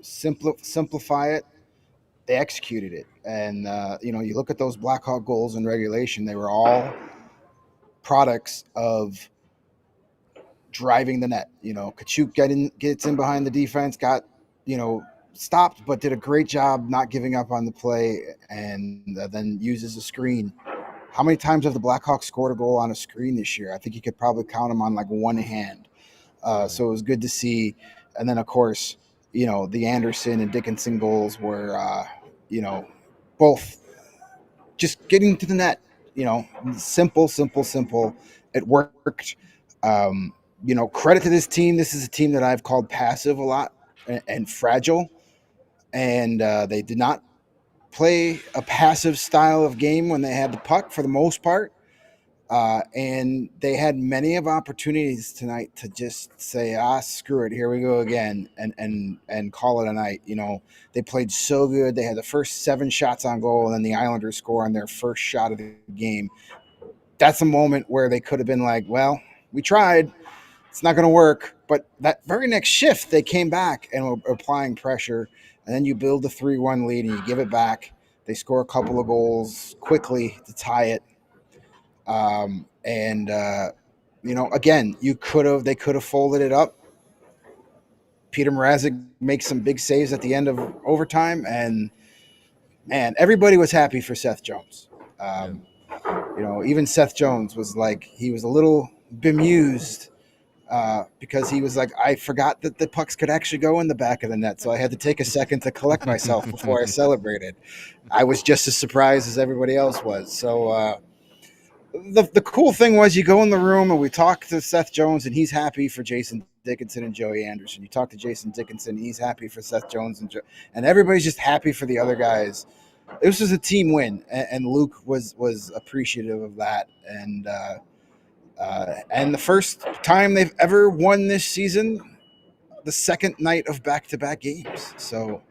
S11: simplify it. They executed it, and you look at those Blackhawk goals in regulation; they were all products of driving the net. Katchouk gets in behind the defense, got stopped, but did a great job not giving up on the play, and then uses a screen. How many times have the Blackhawks scored a goal on a screen this year? I think you could probably count them on like one hand. So it was good to see. And then, of course, the Anderson and Dickinson goals were, both just getting to the net, simple. It worked. Credit to this team. This is a team that I've called passive a lot and fragile. And they did not play a passive style of game when they had the puck for the most part. And they had many of opportunities tonight to just say, screw it, here we go again, and call it a night. They played so good. They had the first 7 shots on goal, and then the Islanders score on their first shot of the game. That's a moment where they could have been like, well, we tried. It's not going to work. But that very next shift, they came back and were applying pressure, and then you build the 3-1 lead, and you give it back. They score a couple of goals quickly to tie it. Again, they could have folded it up. Peter Mrazek makes some big saves at the end of overtime, and everybody was happy for Seth Jones. Even Seth Jones was like, he was a little bemused because he was like, I forgot that the pucks could actually go in the back of the net, so I had to take a second to collect myself before I celebrated. I was just as surprised as everybody else was. So, The cool thing was you go in the room and we talk to Seth Jones and he's happy for Jason Dickinson and Joey Anderson. You talk to Jason Dickinson, he's happy for Seth Jones and everybody's just happy for the other guys. This was a team win, and Luke was appreciative of that. And the first time they've ever won this season, the second night of back-to-back games. So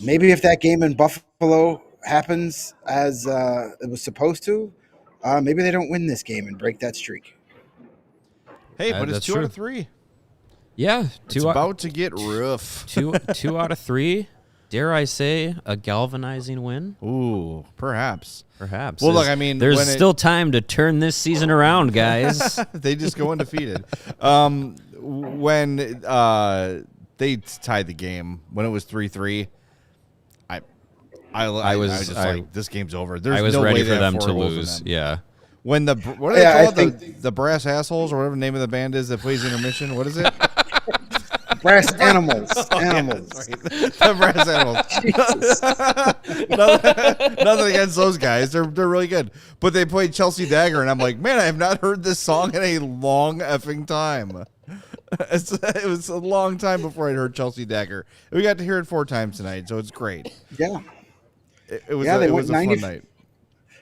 S11: maybe if that game in Buffalo happens as it was supposed to, maybe they don't win this game and break that streak.
S1: Hey, but it's
S2: that's
S1: 2 out
S2: true.
S1: of 3.
S2: Yeah,
S1: It's about to get rough.
S2: two out of 3. Dare I say a galvanizing win?
S1: Ooh, perhaps.
S2: Perhaps.
S1: Well, look, I mean,
S2: there's
S1: when
S2: still time to turn this season around, guys.
S1: they just go undefeated. When they tied the game, when it was 3-3, I was just like, this game's over. There's
S2: I was
S1: no
S2: ready
S1: way
S2: for
S1: they have
S2: them
S1: 4
S2: to
S1: goals in
S2: lose.
S1: them.
S2: Yeah.
S1: When what are they called? The Brass Assholes, or whatever the name of the band is that plays intermission. What is it?
S11: Brass Animals. Animals.
S1: Yeah, the Brass Animals. Nothing against those guys. They're really good. But they played Chelsea Dagger, and I'm like, man, I have not heard this song in a long effing time. It was a long time before I'd heard Chelsea Dagger. We got to hear it 4 times tonight, so it's great.
S11: Yeah.
S1: It was a fun night.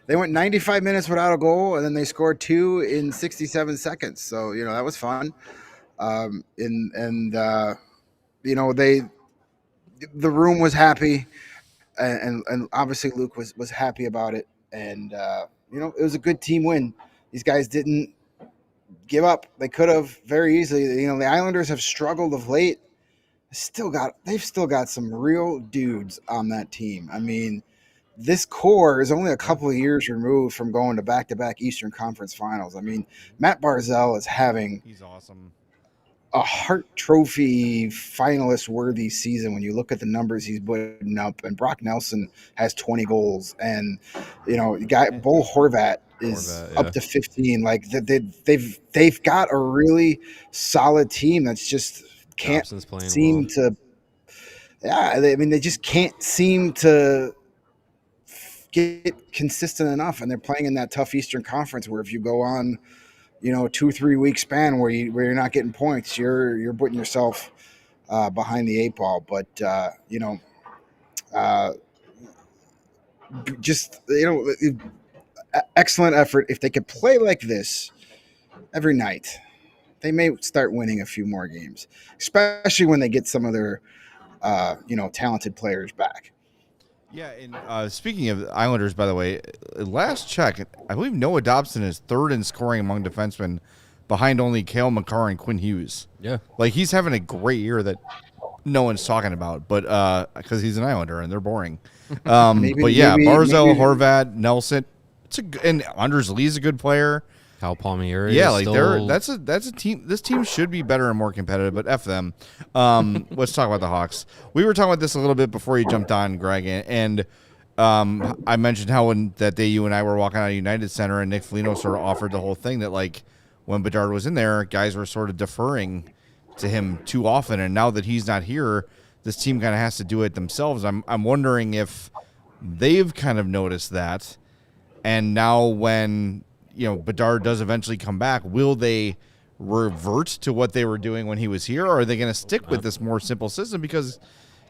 S11: They went 95 minutes without a goal, and then they scored 2 in 67 seconds. So, that was fun. The room was happy, and obviously Luke was happy about it. And, it was a good team win. These guys didn't give up. They could have very easily. The Islanders have struggled of late. They've still got some real dudes on that team. I mean, this core is only a couple of years removed from going to back-to-back Eastern Conference Finals. I mean, Matt Barzal is having
S1: he's awesome.
S11: A Hart Trophy finalist-worthy season when you look at the numbers he's putting up. And Brock Nelson has 20 goals, and Bo Horvat is up to 15. Like they've got a really solid team that's just can't seem to. Yeah, they just can't seem to get consistent enough, and they're playing in that tough Eastern Conference where if you go on, a 2-3 week span where you're not getting points, you're putting yourself behind the 8 ball. But excellent effort. If they could play like this every night, they may start winning a few more games, especially when they get some of their talented players back.
S1: Yeah, and speaking of Islanders, by the way, last check, I believe Noah Dobson is 3rd in scoring among defensemen, behind only Cale Makar and Quinn Hughes.
S2: Yeah,
S1: like he's having a great year that no one's talking about, but because he's an Islander and they're boring. Barzal, Horvat, Nelson, and Anders Lee's a good player.
S2: Kyle Palmieri.
S1: Yeah, that's a team. This team should be better and more competitive, but F them. Let's talk about the Hawks. We were talking about this a little bit before you jumped on, Greg, and I mentioned how that day you and I were walking out of United Center and Nick Foligno sort of offered the whole thing that like when Bedard was in there, guys were sort of deferring to him too often, and now that he's not here, this team kind of has to do it themselves. I'm wondering if they've kind of noticed that, and now when Bedard does eventually come back, will they revert to what they were doing when he was here, or are they going to stick with this more simple system? Because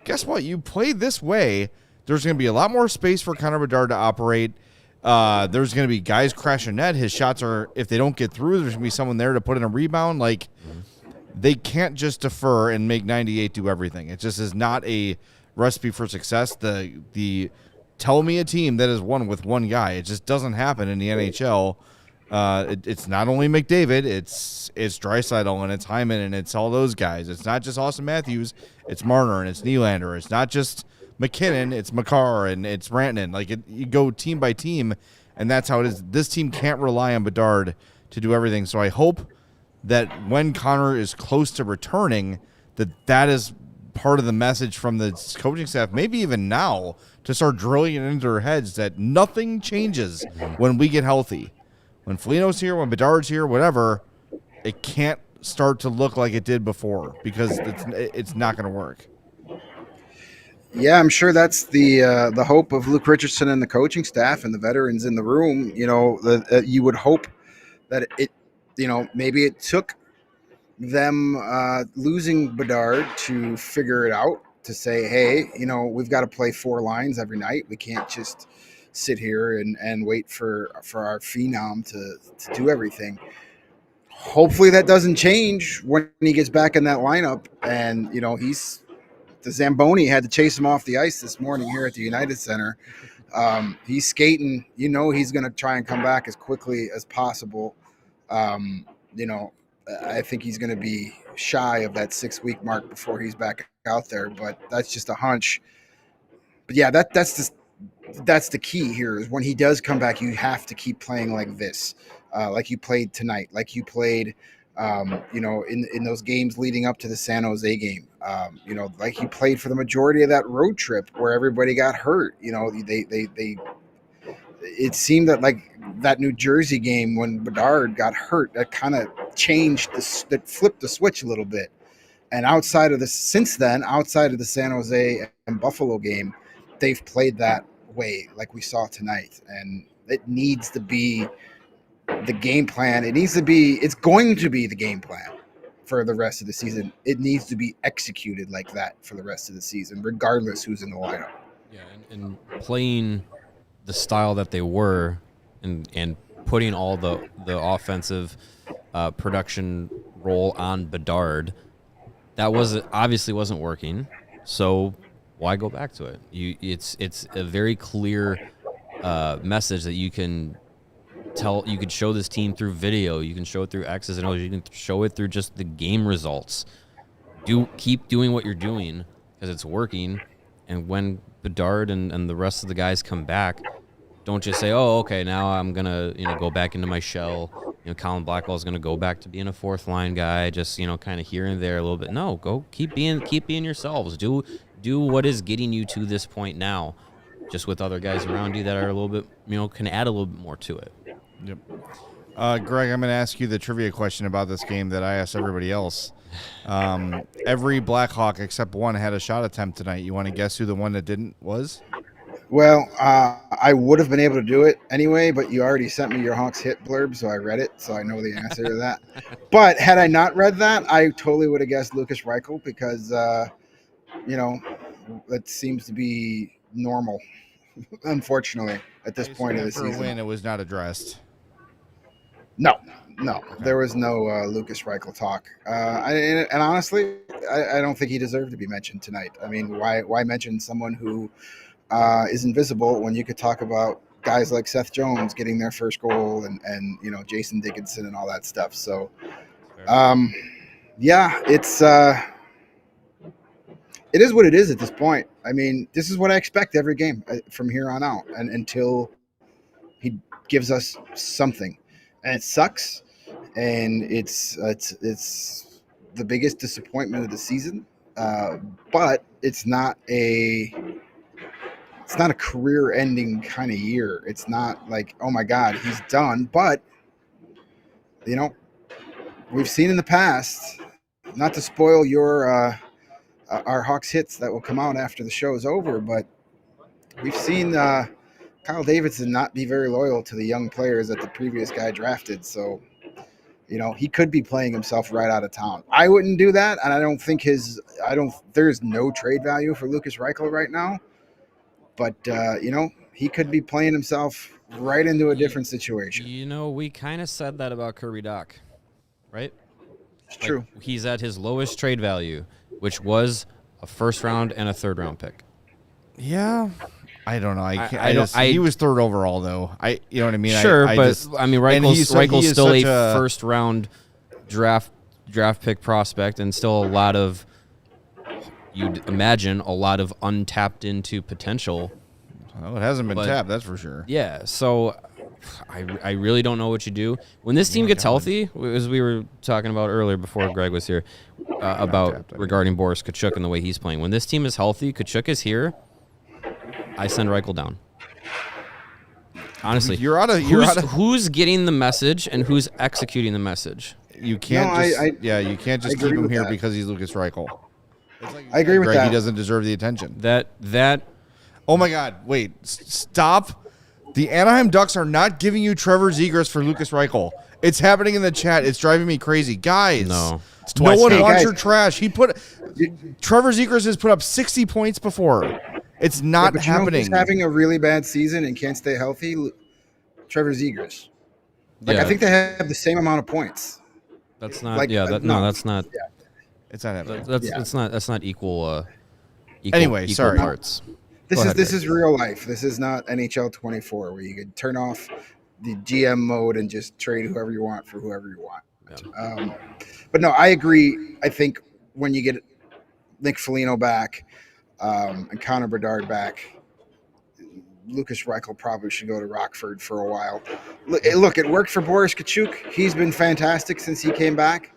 S1: guess what? You play this way, there's going to be a lot more space for Connor Bedard to operate. There's going to be guys crashing net. His shots are, if they don't get through, there's going to be someone there to put in a rebound. Like, they can't just defer and make 98 do everything. It just is not a recipe for success. The tell me a team that has won with one guy. It just doesn't happen in the NHL. It's not only McDavid, it's Draisaitl and it's Hyman and it's all those guys. It's not just Austin Matthews, it's Marner and it's Nylander. It's not just McKinnon, it's Makar and it's Rantanen. Like you go team by team, and that's how it is. This team can't rely on Bedard to do everything. So I hope that when Connor is close to returning, that is part of the message from the coaching staff, maybe even now, to start drilling it into their heads that nothing changes when we get healthy. When Foligno's here, when Bedard's here, whatever, it can't start to look like it did before because it's not going to work.
S11: Yeah, I'm sure that's the hope of Luke Richardson and the coaching staff and the veterans in the room. You would hope that it, maybe it took them losing Bedard to figure it out, to say, hey, we've got to play 4 lines every night. We can't just sit here and wait for our phenom to do everything. Hopefully that doesn't change when he gets back in that lineup. And, the Zamboni had to chase him off the ice this morning here at the United Center. He's skating. He's going to try and come back as quickly as possible. I think he's going to be shy of that 6-week mark before he's back out there, but that's just a hunch. But yeah, that's the key here is when he does come back, you have to keep playing like this, like you played tonight, like you played, in those games leading up to the San Jose game, like you played for the majority of that road trip where everybody got hurt. It seemed that like that New Jersey game when Bedard got hurt, that kind of that flipped the switch a little bit. And outside of the San Jose and Buffalo game, they've played that way like we saw tonight. And it needs to be the game plan. It's going to be the game plan for the rest of the season. It needs to be executed like that for the rest of the season, regardless who's in the lineup.
S2: Yeah, and playing the style that they were and putting all the offensive production role on Bedard, that obviously wasn't working. So why go back to it? It's a very clear message that you can tell. You could show this team through video. You can show it through X's and O's. You can show it through just the game results. Keep doing what you're doing because it's working. And when Bedard and the rest of the guys come back, don't just say, "Oh, okay, now I'm gonna go back into my shell." Colin Blackwell's gonna go back to being a fourth line guy, just kind of here and there a little bit. No, go keep being yourselves. Do what is getting you to this point now, just with other guys around you that are a little bit can add a little bit more to it.
S1: Yep. Greg, I'm going to ask you the trivia question about this game that I asked everybody else. Every Blackhawk except one had a shot attempt tonight. You want to guess who the one that didn't was?
S11: Well, I would have been able to do it anyway, but you already sent me your Hawks hit blurb, so I read it, so I know the answer to that. But had I not read that, I totally would have guessed Lucas Reichel because, that seems to be normal, unfortunately, at this point of the season.
S1: For a win, it was not addressed.
S11: No, there was no Lucas Reichel talk. And honestly, I don't think he deserved to be mentioned tonight. I mean, why mention someone who is invisible when you could talk about guys like Seth Jones getting their first goal and Jason Dickinson and all that stuff. So, it is what it is at this point. I mean, this is what I expect every game from here on out, and until he gives us something. And it sucks, and it's the biggest disappointment of the season. But it's not a career-ending kind of year. It's not like, oh my God, he's done. But we've seen in the past, not to spoil your our Hawks hits that will come out after the show is over, but we've seen Kyle Davidson not be very loyal to the young players that the previous guy drafted. So, he could be playing himself right out of town. I wouldn't do that, and I don't think there's no trade value for Lucas Reichel right now. But, he could be playing himself right into a different situation.
S2: We kind of said that about Kirby Dach, right?
S11: It's true.
S2: He's at his lowest trade value, which was a first-round and a third-round pick.
S1: Yeah. I don't know. He was third overall, though. You know what I mean?
S2: Sure, Reichel's still a first-round draft pick prospect, and still a lot of, you'd imagine, a lot of untapped into potential.
S1: Well, it hasn't been tapped, that's for sure.
S2: Yeah, so I really don't know what you do. When this team gets healthy, as we were talking about earlier before Greg was here, regarding Boris Katchouk and the way he's playing. When this team is healthy, Katchouk is here, I send Reichel down. Honestly, who's getting the message and who's executing the message?
S1: You can't you can't just keep him here because he's Lucas Reichel.
S11: I agree with that.
S1: He doesn't deserve the attention.
S2: That.
S1: Oh my God! Wait, stop! The Anaheim Ducks are not giving you Trevor Zegras for Lucas Reichel. It's happening in the chat. It's driving me crazy, guys.
S2: No,
S1: no one wants your trash. Trevor Zegras has put up 60 points before. It's not happening.
S11: He's having a really bad season and can't stay healthy. Trevor Zegras. I think they have the same amount of points.
S2: That's not. That's not.
S11: Yeah.
S1: It's not happening.
S2: That's not equal.
S1: Anyway,
S2: equal
S1: sorry.
S2: Parts.
S11: This is real life. This is not NHL 24 where you could turn off the GM mode and just trade whoever you want for whoever you want. But no, I agree. I think when you get Nick Foligno back and Connor Bedard back, Lucas Reichel probably should go to Rockford for a while. Look, it worked for Boris Katchouk. He's been fantastic since he came back.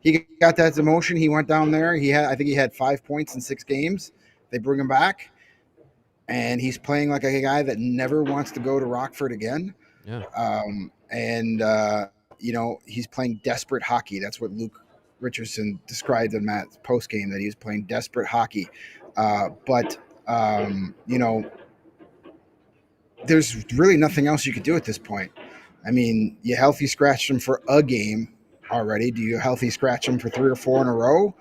S11: He got that demotion. He went down there. I think he had 5 points in 6 games. They bring him back, and he's playing like a guy that never wants to go to Rockford again.
S2: Yeah.
S11: He's playing desperate hockey. That's what Luke Richardson described in Matt's postgame, that he was playing desperate hockey. There's really nothing else you could do at this point. I mean, you healthy scratched him for a game already. Do you healthy scratch him for 3 or 4 in a row?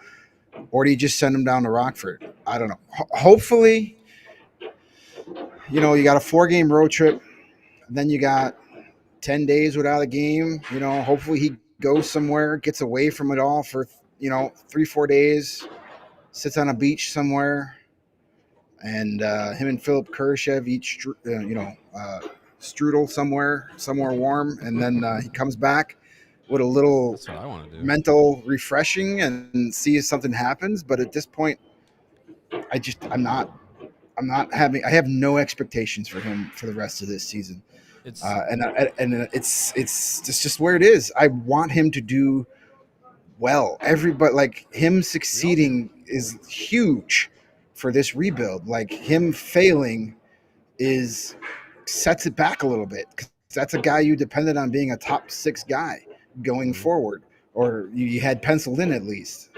S11: Or do you just send him down to Rockford? I don't know. Hopefully, you got a 4-game road trip. Then you got 10 days without a game. Hopefully he goes somewhere, gets away from it all for, 3-4 days, sits on a beach somewhere. And him and Philip Kurashev eat strudel somewhere warm, and then he comes back with a little mental refreshing and see if something happens. But at this point, I have no expectations for him for the rest of this season. It's just where it is. I want him to do well. Him succeeding is huge for this rebuild. Like, him failing sets it back a little bit, because that's a guy you depended on being a top 6 guy going forward, or you had penciled in at least.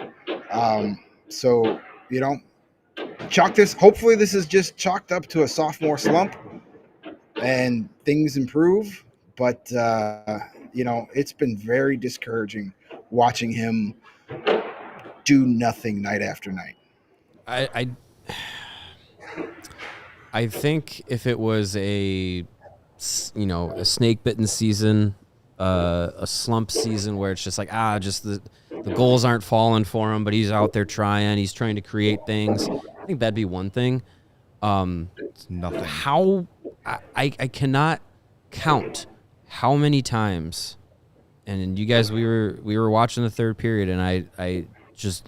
S11: Chalk this. Hopefully this is just chalked up to a sophomore slump and things improve. But it's been very discouraging watching him do nothing night after night.
S2: I think if it was a snake bitten season, a slump season where it's just like, just the goals aren't falling for him, but he's out there trying, he's trying to create things, I think that'd be one thing.
S1: It's nothing.
S2: How I cannot count how many times, and you guys, we were watching the third period, and I just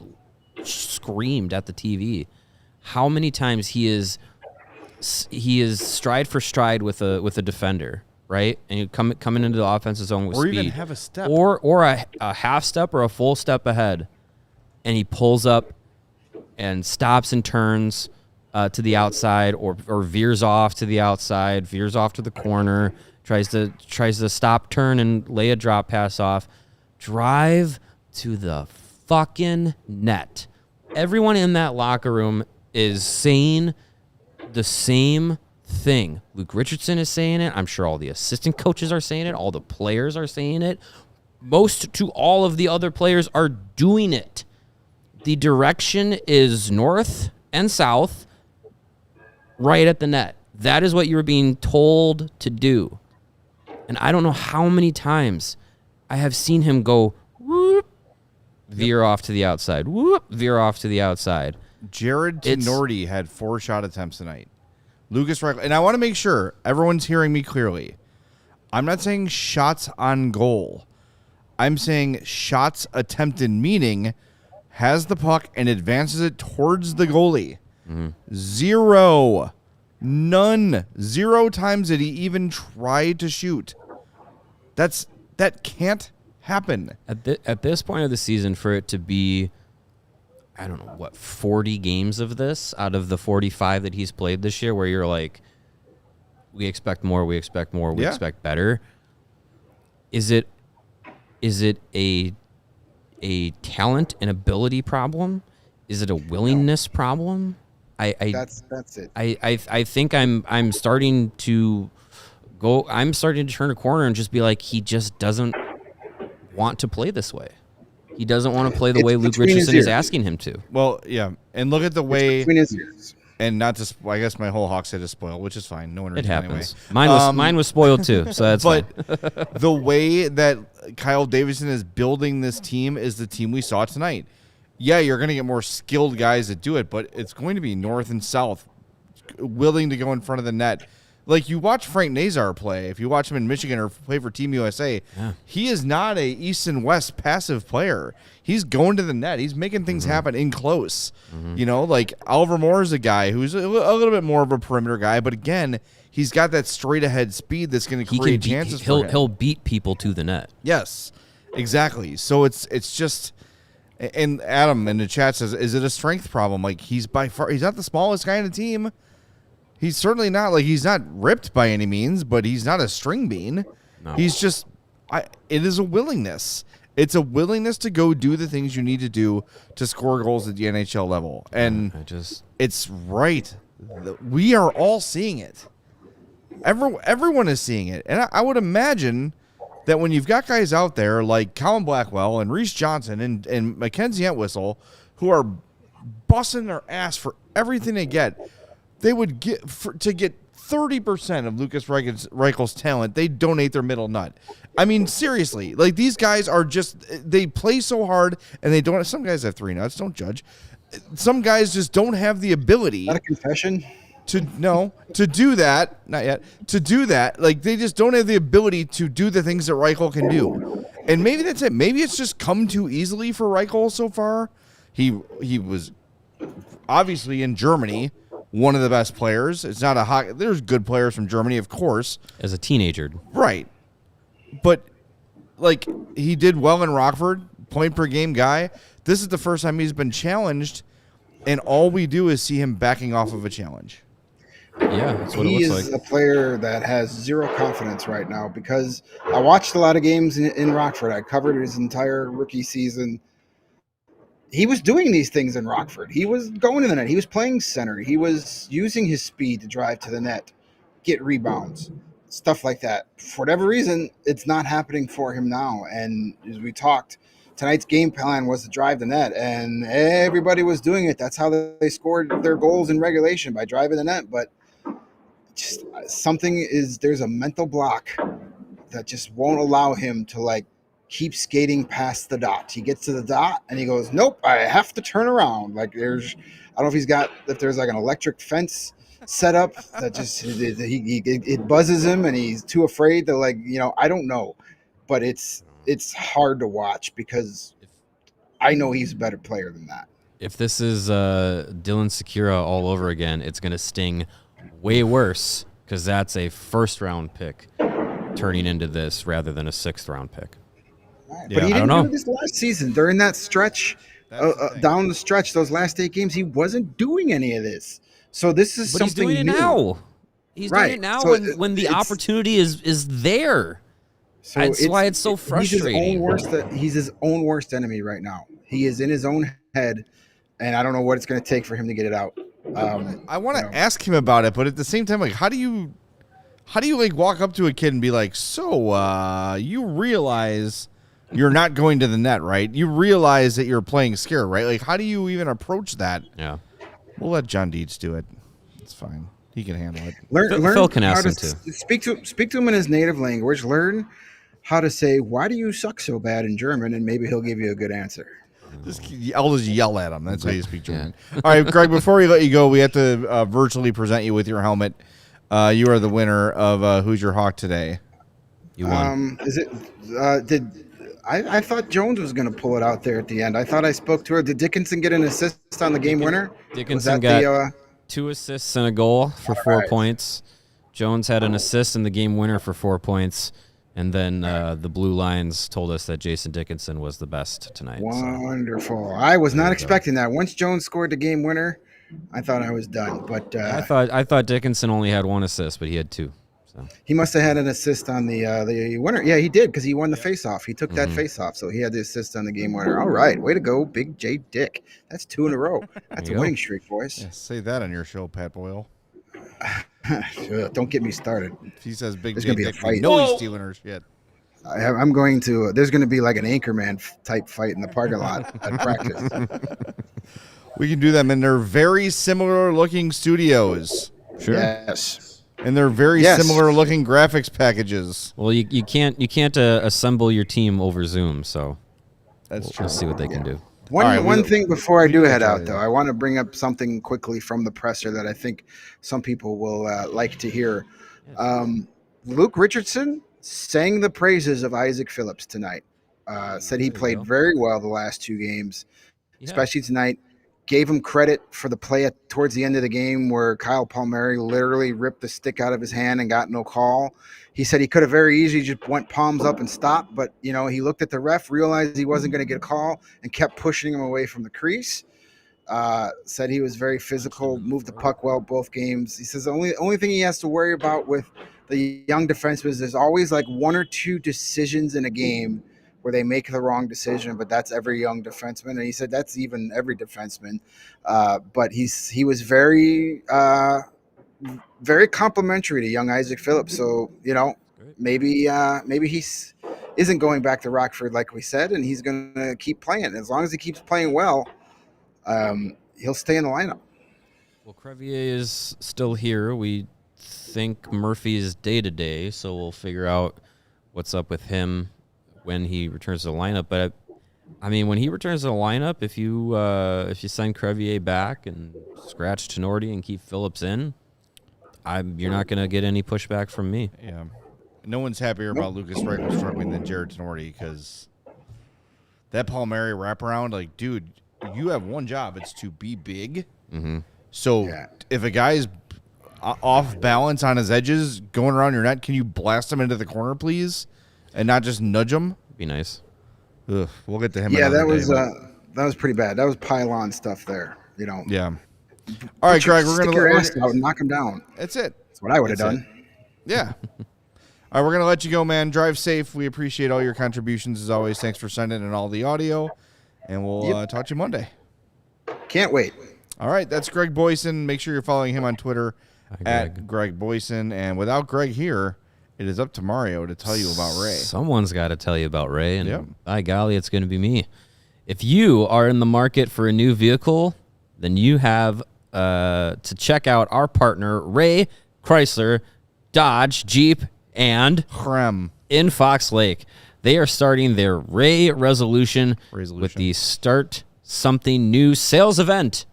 S2: screamed at the TV how many times he is stride for stride with a defender, right? And you coming into the offensive zone with speed,
S1: or even have a step,
S2: or a half step or a full step ahead, and he pulls up and stops and turns to the outside, or veers off to the outside, veers off to the corner, tries to stop, turn, and lay a drop pass off, drive to the fucking net. Everyone in that locker room is saying the same thing. Luke Richardson is saying it. I'm sure all the assistant coaches are saying it. All the players are saying it. Most to all of the other players are doing it. The direction is north and south, right at the net. That is what you're being told to do. And I don't know how many times I have seen him go, whoop, veer off to the outside, whoop, veer off to the outside.
S1: Jared Tenorti had 4 shot attempts tonight. Lucas Reichel, and I want to make sure everyone's hearing me clearly. I'm not saying shots on goal. I'm saying shots attempted, meaning has the puck and advances it towards the goalie. Mm-hmm. 0. None. 0 times did he even try to shoot. That can't happen.
S2: At this point of the season, for it to be, I don't know, 40 games of this out of the 45 that he's played this year, where you're like, we expect more, we expect better. Is it a talent and ability problem? Is it a willingness problem?
S11: That's it.
S2: I think I'm starting to go. I'm starting to turn a corner and just be like, he just doesn't want to play this way. He doesn't want to play the way Luke Richardson is asking him to.
S1: Well, yeah, and look at the way.
S11: Between his ears.
S1: And not just, I guess my whole Hawks head is spoiled, which is fine. No one
S2: it happens.
S1: Anyway.
S2: Mine was spoiled too, so that's
S1: but
S2: fine.
S1: The way that Kyle Davidson is building this team is the team we saw tonight. Yeah, you're going to get more skilled guys that do it, but it's going to be north and south, willing to go in front of the net. Like, you watch Frank Nazar play. If you watch him in Michigan or play for Team USA, he is not a East and West passive player. He's going to the net. He's making things happen in close. You know, like Oliver Moore is a guy who's a little bit more of a perimeter guy, but again, he's got that straight ahead speed that's going to create chances for him.
S2: He'll beat people to the net.
S1: Yes, exactly. So it's just, and Adam in the chat says, is it a strength problem? Like, he's not the smallest guy in the team. He's certainly not, like, he's not ripped by any means, but he's not a string bean. No. He's just, it is a willingness. It's a willingness to go do the things you need to do to score goals at the NHL level. And it's right. We are all seeing it. Everyone is seeing it. And I would imagine that when you've got guys out there like Colin Blackwell and Reese Johnson and Mackenzie Entwistle who are busting their ass for everything they get, they would to get 30% of Lucas Reichel's talent, they donate their middle nut. I mean, seriously, like, these guys are just, they play so hard, and they don't, some guys have 3 nuts, don't judge. Some guys just don't have the ability.
S11: Not a confession?
S1: To do that, not yet, to do that, like, they just don't have the ability to do the things that Reichel can do. And maybe that's it. Maybe it's just come too easily for Reichel so far. He was obviously in Germany one of the best players. It's not a hockey. There's good players from Germany, of course.
S2: As a teenager.
S1: Right. But, like, he did well in Rockford, point per game guy. This is the first time he's been challenged, and all we do is see him backing off of a challenge.
S2: Yeah, that's what it looks like.
S11: He is a player that has zero confidence right now because I watched a lot of games in Rockford. I covered his entire rookie season. He was doing these things in Rockford. He was going to the net. He was playing center. He was using his speed to drive to the net, get rebounds, stuff like that. For whatever reason, it's not happening for him now. And as we talked, tonight's game plan was to drive the net, and everybody was doing it. That's how they scored their goals in regulation, by driving the net. But just there's a mental block that just won't allow him to, like, keep skating past the dot. He gets to the dot and he goes, nope, I have to turn around. Like, I don't know if there's like an electric fence set up that just, it buzzes him and he's too afraid to, like, I don't know, but it's hard to watch because I know he's a better player than that.
S2: If this is Dylan Sekura all over again, it's going to sting way worse because that's a first-round pick turning into this rather than a 6th-round pick.
S11: But he didn't do this last season. During that stretch, down the stretch, those last 8 games, he wasn't doing any of this. So this is something new.
S2: He's doing it now. He's doing it now when the opportunity is there. So that's why it's so frustrating.
S11: He's his own worst enemy right now. He is in his own head, and I don't know what it's going to take for him to get it out.
S1: I want to ask him about it, but at the same time, like, how do you like walk up to a kid and be like, so you realize you're not going to the net, right? You realize that you're playing scared, right? Like, how do you even approach that?
S2: Yeah.
S1: We'll let John Dietz do it. It's fine. He can handle it.
S2: Phil can ask him to.
S11: Speak to him in his native language. Learn how to say, why do you suck so bad in German? And maybe he'll give you a good answer.
S1: I'll just yell at him. That's how you speak German. All right, Greg, before we let you go, we have to virtually present you with your helmet. You are the winner of Who's Your Hawk today.
S2: You won.
S11: I thought Jones was going to pull it out there at the end. I thought I spoke to her. Did Dickinson get an assist on the game winner?
S2: Dickinson got 2 assists and a goal for 4 points. Jones had an assist in the game winner for 4 points. And then the Blue Lines told us that Jason Dickinson was the best tonight.
S11: Wonderful. So. I was not expecting that. Once Jones scored the game winner, I thought I was done. But
S2: I thought Dickinson only had 1 assist, but he had 2. So.
S11: He must have had an assist on the winner. Yeah, he did, because he won the faceoff. He took that faceoff, so he had the assist on the game winner. All right, way to go, Big J Dick. That's 2 in a row. That's a winning streak, boys.
S1: Yeah, say that on your show, Pat Boyle.
S11: Don't get me started.
S1: If he says Big
S11: There's
S1: J
S11: gonna be
S1: Dick,
S11: a fight.
S1: he's stealing her shit.
S11: I'm going to. There's going to be like an Anchorman type fight in the parking lot at practice.
S1: We can do them in their very similar looking studios.
S2: Sure.
S11: Yes.
S1: And they're very similar looking graphics packages.
S2: Well, you can't assemble your team over Zoom, so
S1: that's true.
S2: We'll see what they can do.
S11: One thing before I do head out, though, I want to bring up something quickly from the presser that I think some people will like to hear. Luke Richardson sang the praises of Isaac Phillips tonight. Said he played very well the last 2 games, especially tonight. Gave him credit for the play towards the end of the game where Kyle Palmieri literally ripped the stick out of his hand and got no call. He said he could have very easily just went palms up and stopped, but he looked at the ref, realized he wasn't going to get a call, and kept pushing him away from the crease. Said he was very physical, moved the puck well both games. He says the only thing he has to worry about with the young defensemen is there's always like 1 or 2 decisions in a game where they make the wrong decision, but that's every young defenseman. And he said that's even every defenseman. But he was very, very complimentary to young Isaac Phillips. So, maybe he isn't going back to Rockford like we said, and he's going to keep playing. As long as he keeps playing well, he'll stay in the lineup.
S2: Well, Crevier is still here. We think Murphy is day-to-day, so we'll figure out what's up with him when he returns to the lineup. But when he returns to the lineup, if you send Crevier back and scratch Tenorti and keep Phillips in, you're not going to get any pushback from me.
S1: Yeah, no one's happier about Lucas Reichel struggling than Jared Tenorti, because that Palmieri wraparound, like, dude, you have one job. It's to be big.
S2: Mm-hmm.
S1: So if a guy's off balance on his edges going around your net, can you blast him into the corner, please? And not just nudge him?
S2: Be nice.
S1: Ugh, we'll get to him.
S11: Yeah, that was pretty bad. That was pylon stuff there.
S1: Yeah. All right, Greg, we're
S11: gonna
S1: stick
S11: your ass out and knock him down.
S1: That's it.
S11: That's what I would have done.
S1: Yeah. All right, we're gonna let you go, man. Drive safe. We appreciate all your contributions as always. Thanks for sending in all the audio, and we'll talk to you Monday.
S11: Can't wait.
S1: All right, that's Greg Boysen. Make sure you're following him on Twitter at Greg Boysen. And without Greg here, it is up to Mario to tell you about Ray.
S2: Someone's got to tell you about Ray, and by golly, it's going to be me. If you are in the market for a new vehicle, then you have to check out our partner, Ray Chrysler, Dodge, Jeep, and in Fox Lake. They are starting their Ray Resolution with the Start Something New sales event.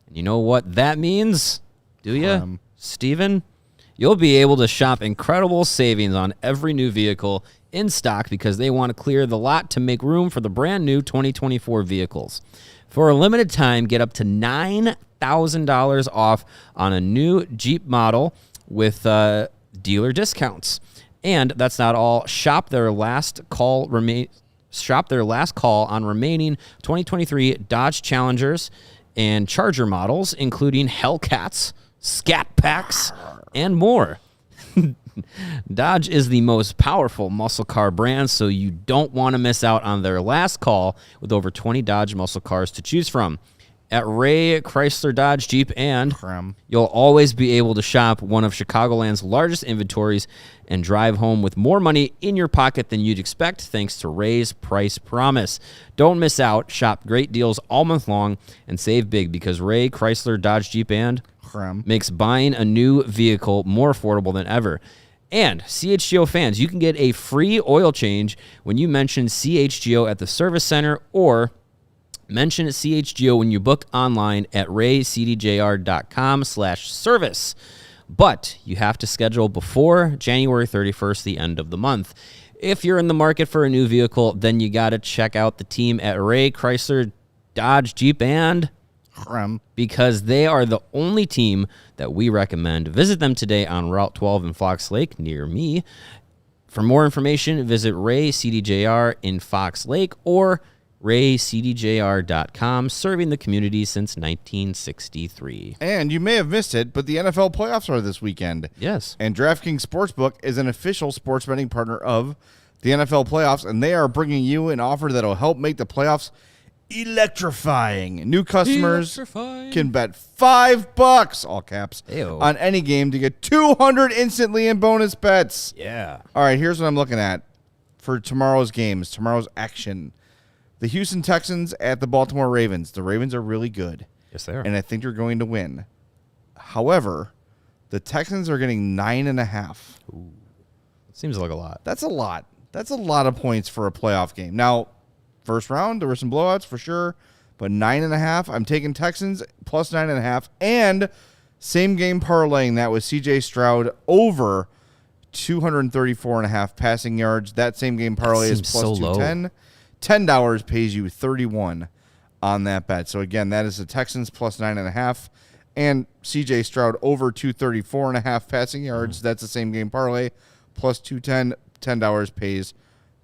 S2: And you know what that means? Do you, Steven? You'll be able to shop incredible savings on every new vehicle in stock because they want to clear the lot to make room for the brand new 2024 vehicles. For a limited time, get up to $9,000 off on a new Jeep model with dealer discounts. And that's not all. Shop their last call on remaining 2023 Dodge Challengers and Charger models, including Hellcats, Scat Packs, and more. Dodge is the most powerful muscle car brand, so you don't want to miss out on their last call with over 20 Dodge muscle cars to choose from. At Ray Chrysler, Dodge, Jeep, and you'll always be able to shop one of Chicagoland's largest inventories and drive home with more money in your pocket than you'd expect thanks to Ray's Price Promise. Don't miss out. Shop great deals all month long and save big because Ray Chrysler, Dodge, Jeep, and makes buying a new vehicle more affordable than ever. And CHGO fans, you can get a free oil change when you mention CHGO at the service center or mention CHGO when you book online at raycdjr.com/service. But you have to schedule before January 31st, the end of the month. If you're in the market for a new vehicle, then you got to check out the team at Ray Chrysler, Dodge, Jeep, and because they are the only team that we recommend. Visit them today on Route 12 in Fox Lake near me. For more information, visit Ray CDJR in Fox Lake or raycdjr.com, serving the community since 1963.
S1: And you may have missed it, but the NFL playoffs are this weekend.
S2: Yes.
S1: And DraftKings Sportsbook is an official sports betting partner of the NFL playoffs, and they are bringing you an offer that will help make the playoffs electrifying. New customers can bet $5, all caps, on any game to get $200 instantly in bonus bets.
S2: Yeah.
S1: All right, here's what I'm looking at for tomorrow's games, tomorrow's action. The Houston Texans at the Baltimore Ravens. The Ravens are really good.
S2: Yes, they are.
S1: And I think they're going to win. However, the Texans are getting 9.5.
S2: Ooh. Seems like a lot.
S1: That's a lot. That's a lot of points for a playoff game. Now, first round, there were some blowouts for sure, but 9.5. I'm taking Texans plus 9.5, and same game parlaying that with C.J. Stroud over 234.5 passing yards. That same game parlay is
S2: seems
S1: plus
S2: so
S1: 210. $10 pays you 31 on that bet. So again, that is the Texans plus 9.5, and CJ Stroud over 234.5 passing yards. That's the same game parlay plus 210. $10 pays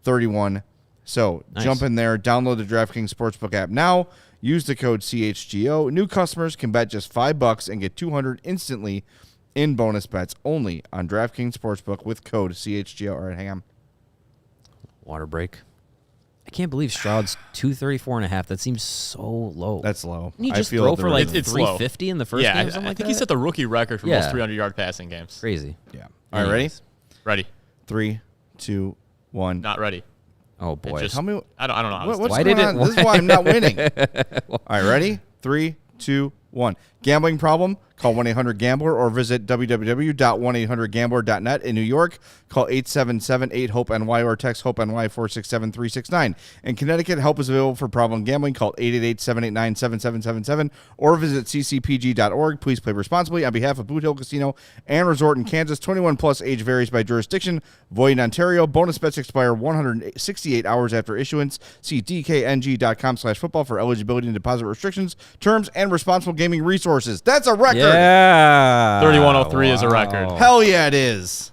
S1: 31. So jump in there, download the DraftKings Sportsbook app now. Use the code CHGO. New customers can bet just $5 and get $200 instantly in bonus bets only on DraftKings Sportsbook with code CHGO. All right, hang on.
S2: Water break. I can't believe Stroud's 234.5. That seems so low.
S1: That's low.
S2: Didn't he
S1: I
S2: just
S1: feel
S2: throw
S1: the
S2: for like
S1: rhythm.
S3: It's
S2: 350 in the first game or something
S3: I
S2: like
S3: think
S2: that?
S3: he set the rookie record for most 300-yard passing games.
S2: Crazy.
S1: Yeah. All right, ready?
S3: Ready.
S1: 3, 2, 1.
S3: Not ready.
S2: Oh, boy.
S3: Just,
S1: Tell me.
S3: I don't know. How
S1: What's
S2: Why
S1: going
S2: did it-
S1: on? This is why I'm not winning. All right, ready? 3, 2, 1. Gambling problem? Call 1-800-GAMBLER or visit www.1800gambler.net. In New York, call 877-8-HOPE-NY or text HOPE-NY 467-369. In Connecticut, help is available for problem gambling. Call 888-789-7777 or visit ccpg.org. Please play responsibly on behalf of Boot Hill Casino and Resort in Kansas. 21 plus, age varies by jurisdiction. Void in Ontario. Bonus bets expire 168 hours after issuance. See dkng.com/football for eligibility and deposit restrictions, terms, and responsible gaming resources. That's a record.
S2: Yeah.
S3: 3103 is a record.
S1: Hell yeah, it is.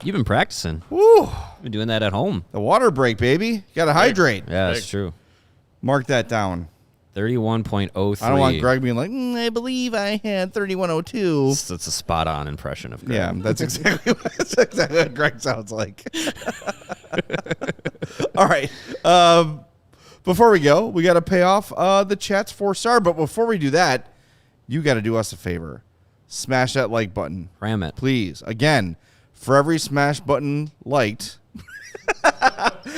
S2: You've been practicing.
S1: Woo.
S2: Been doing that at home.
S1: The water break, baby. You got to hydrate.
S2: Yeah, that's true.
S1: Mark that down.
S2: 31.03.
S1: I don't want Greg being like, I believe I had 3102.
S2: That's a spot-on impression of Greg.
S1: Yeah, that's exactly what Greg sounds like. All right. Before we go, we got to pay off the chat's 4-star. But before we do that, you got to do us a favor. Smash that like button.
S2: Ram it.
S1: Please. Again, for every smash button liked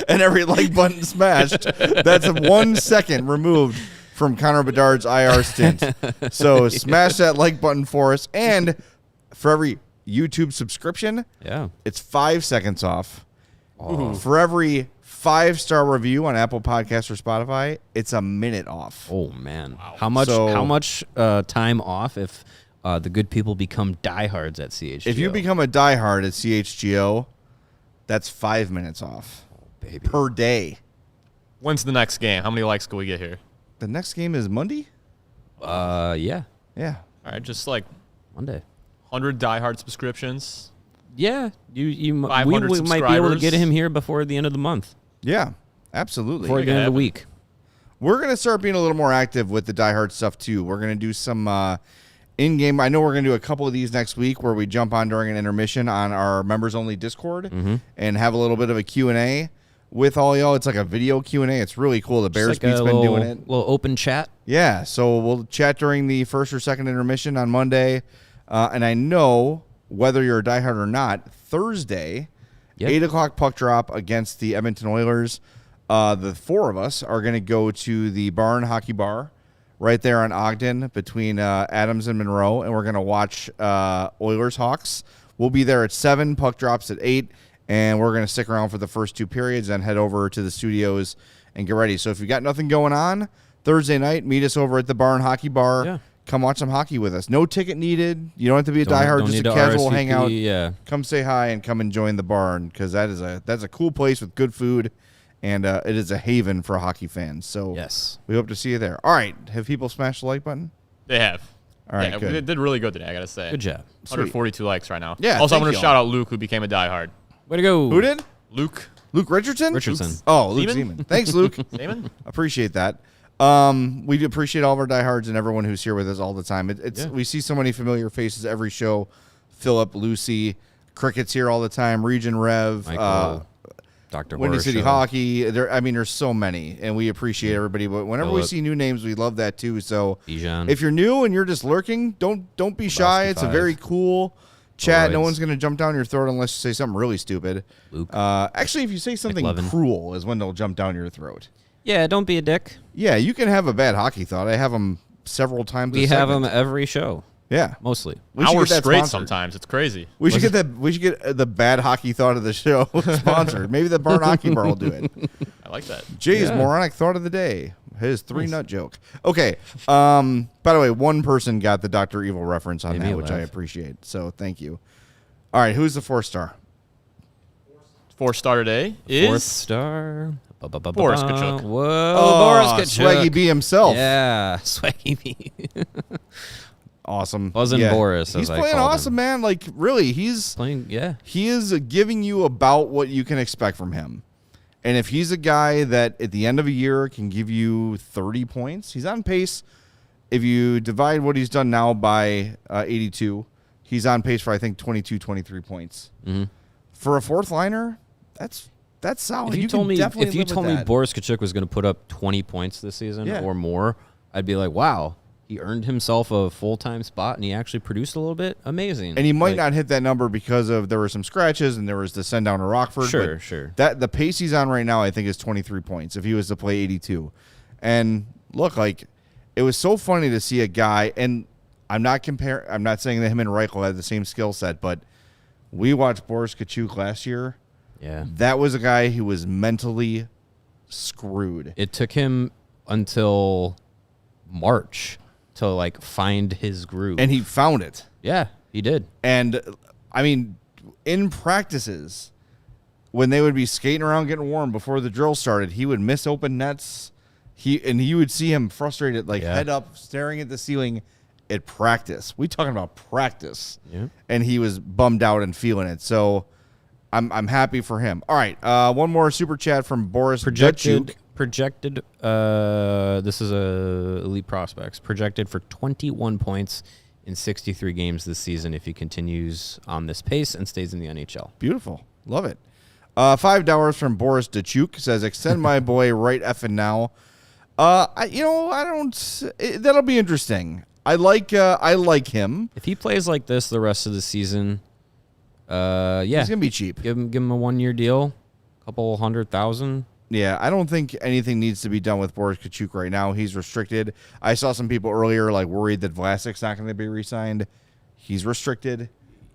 S1: and every like button smashed, that's 1 second removed from Connor Bedard's IR stint. So smash that like button for us. And for every YouTube subscription, it's 5 seconds off. Oh. For every 5-star review on Apple Podcasts or Spotify, it's a minute off.
S2: Oh, man. Wow. How much time off if the good people become diehards at CHGO?
S1: If you become a diehard at CHGO, that's 5 minutes off per day.
S3: When's the next game? How many likes can we get here?
S1: The next game is Monday?
S2: Yeah.
S1: Yeah.
S3: All right, just like
S2: Monday.
S3: 100 diehard subscriptions.
S2: Yeah. We
S3: 500
S2: might be able to get him here before the end of the month.
S1: Yeah, absolutely.
S2: Before the end of the week.
S1: We're going to start being a little more active with the diehard stuff, too. We're going to do some in-game. I know we're going to do a couple of these next week where we jump on during an intermission on our members-only Discord and have a little bit of a Q&A with all y'all. It's like a video Q&A. It's really cool. The Bears Beat's been doing it.
S2: Little open chat.
S1: Yeah, so we'll chat during the first or second intermission on Monday. And I know, whether you're a diehard or not, Thursday, 8 o'clock puck drop against the Edmonton Oilers. The four of us are going to go to the Barn Hockey Bar right there on Ogden between Adams and Monroe, and we're going to watch Oilers Hawks. We'll be there at 7, puck drops at 8, and we're going to stick around for the first 2 periods and head over to the studios and get ready. So if you got nothing going on, Thursday night, meet us over at the Barn Hockey Bar.
S2: Yeah.
S1: Come watch some hockey with us. No ticket needed. You don't have to be a diehard, just a casual
S2: RSVP,
S1: hangout.
S2: Yeah.
S1: Come say hi and come and join the Barn, because that's a cool place with good food, and it is a haven for hockey fans. So
S2: yes,
S1: we hope to see you there. All right. Have people smashed the like button?
S3: They have.
S1: All right, good.
S3: It did really good today, I got to say.
S2: Good job.
S3: 142 likes right now.
S1: Yeah,
S3: also, I'm
S1: thank
S3: going to
S1: you
S3: shout
S1: all.
S3: out Luke, who became a diehard.
S2: Way to go.
S1: Who did?
S3: Luke
S1: Richardson?
S2: Richardson.
S1: Oh, Luke
S3: Seaman?
S1: Seaman. Thanks, Luke.
S3: Seaman?
S1: Appreciate that. We do appreciate all of our diehards and everyone who's here with us all the time. We see so many familiar faces every show. Philip, Lucy, Cricket's here all the time. Region Rev,
S2: Michael, Dr.
S1: Windy City
S2: Horseshoe.
S1: Hockey. There's so many, and we appreciate everybody. But whenever we
S2: Philip.
S1: see new names, we love that too. So
S2: Bijan.
S1: if you're new and you're just lurking, don't be shy.
S2: Tirabassi
S1: It's a
S2: 5.
S1: very cool chat. No
S2: Alright.
S1: one's gonna jump down your throat unless you say something really stupid.
S2: Luke.
S1: Actually, if you say something
S2: McLevin.
S1: cruel, is when they'll jump down your throat.
S2: Yeah, don't be a dick.
S1: Yeah, you can have a bad hockey thought. I have them several times.
S2: We
S1: a
S2: have
S1: segment.
S2: them every show.
S1: Yeah,
S2: Mostly.
S1: we should
S3: Hours
S1: get that
S3: straight
S1: sponsored.
S3: sometimes. It's crazy.
S1: We should get that. We should get the bad hockey thought of the show sponsored. Maybe the Barn Hockey Bar will do it.
S3: I like that.
S1: Jay's moronic thought of the day. His 3-nut joke. Okay. By the way, one person got the Dr. Evil reference on
S2: Made
S1: that,
S2: me
S1: which I
S2: laugh.
S1: appreciate. So thank you. All right, who's the 4-star?
S3: 4-star today
S2: Fourth
S3: is
S2: star.
S3: Boris Katchouk.
S2: Whoa,
S1: Oh,
S2: Boris Katchouk.
S1: Swaggy B himself.
S2: Yeah, Swaggy B.
S1: Awesome.
S2: Wasn't Boris, as
S1: He's
S2: I
S1: playing
S2: called
S1: awesome,
S2: him.
S1: man. Like, really, he's
S2: Playing, yeah.
S1: he is giving you about what you can expect from him. And if he's a guy that at the end of a year can give you 30 points, he's on pace. If you divide what he's done now by 82, he's on pace for, I think, 22, 23 points.
S2: Mm-hmm.
S1: For a fourth liner, that's solid.
S2: If you told me Boris Katchouk was going to put up 20 points this season or more, I'd be like, wow, he earned himself a full-time spot and he actually produced a little bit. Amazing.
S1: And he might not hit that number because there were some scratches and there was the send down to Rockford.
S2: Sure.
S1: That the pace he's on right now, I think, is 23 points if he was to play 82. And look, like, it was so funny to see a guy, and I'm not saying that him and Reichel had the same skill set, but we watched Boris Katchouk last year.
S2: Yeah.
S1: That was a guy who was mentally screwed.
S2: It took him until March to, like, find his groove.
S1: And he found it.
S2: Yeah, he did.
S1: And, I mean, in practices, when they would be skating around getting warm before the drill started, he would miss open nets. You would see him frustrated, like head up, staring at the ceiling at practice. We talking about practice.
S2: Yeah.
S1: And he was bummed out and feeling it. So I'm happy for him. All right, one more super chat from Boris Katchouk.
S2: Projected, this is elite prospects, projected for 21 points in 63 games this season if he continues on this pace and stays in the NHL.
S1: Beautiful. Love it. $5 from Boris Katchouk says, extend my boy right effing now. That'll be interesting. I like him.
S2: If he plays like this the rest of the season,
S1: he's gonna be cheap.
S2: Give him a 1-year deal, couple $100,000.
S1: Yeah, I don't think anything needs to be done with Boris Katchouk right now. He's restricted. I saw some people earlier like worried that Vlasic's not going to be re-signed. He's restricted.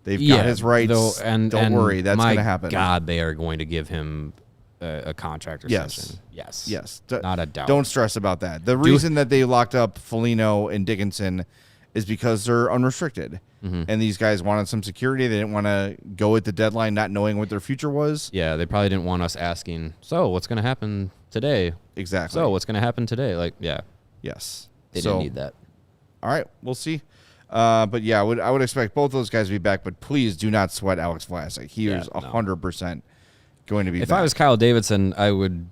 S1: They've got his rights. Don't worry, that's going to happen.
S2: My God, they are going to give him a contract extension. Yes. Not a doubt.
S1: Don't stress about that. The reason that they locked up Foligno and Dickinson is because they're unrestricted. Mm-hmm. And these guys wanted some security. They didn't want to go at the deadline not knowing what their future was.
S2: Yeah, they probably didn't want us asking, so what's going to happen today?
S1: Exactly.
S2: So what's going to happen today? Like, yeah.
S1: Yes.
S2: They didn't need that.
S1: All right, we'll see. But yeah, I would expect both those guys to be back, but please do not sweat Alex Vlasic. He is 100% going to be back.
S2: If I was Kyle Davidson, I would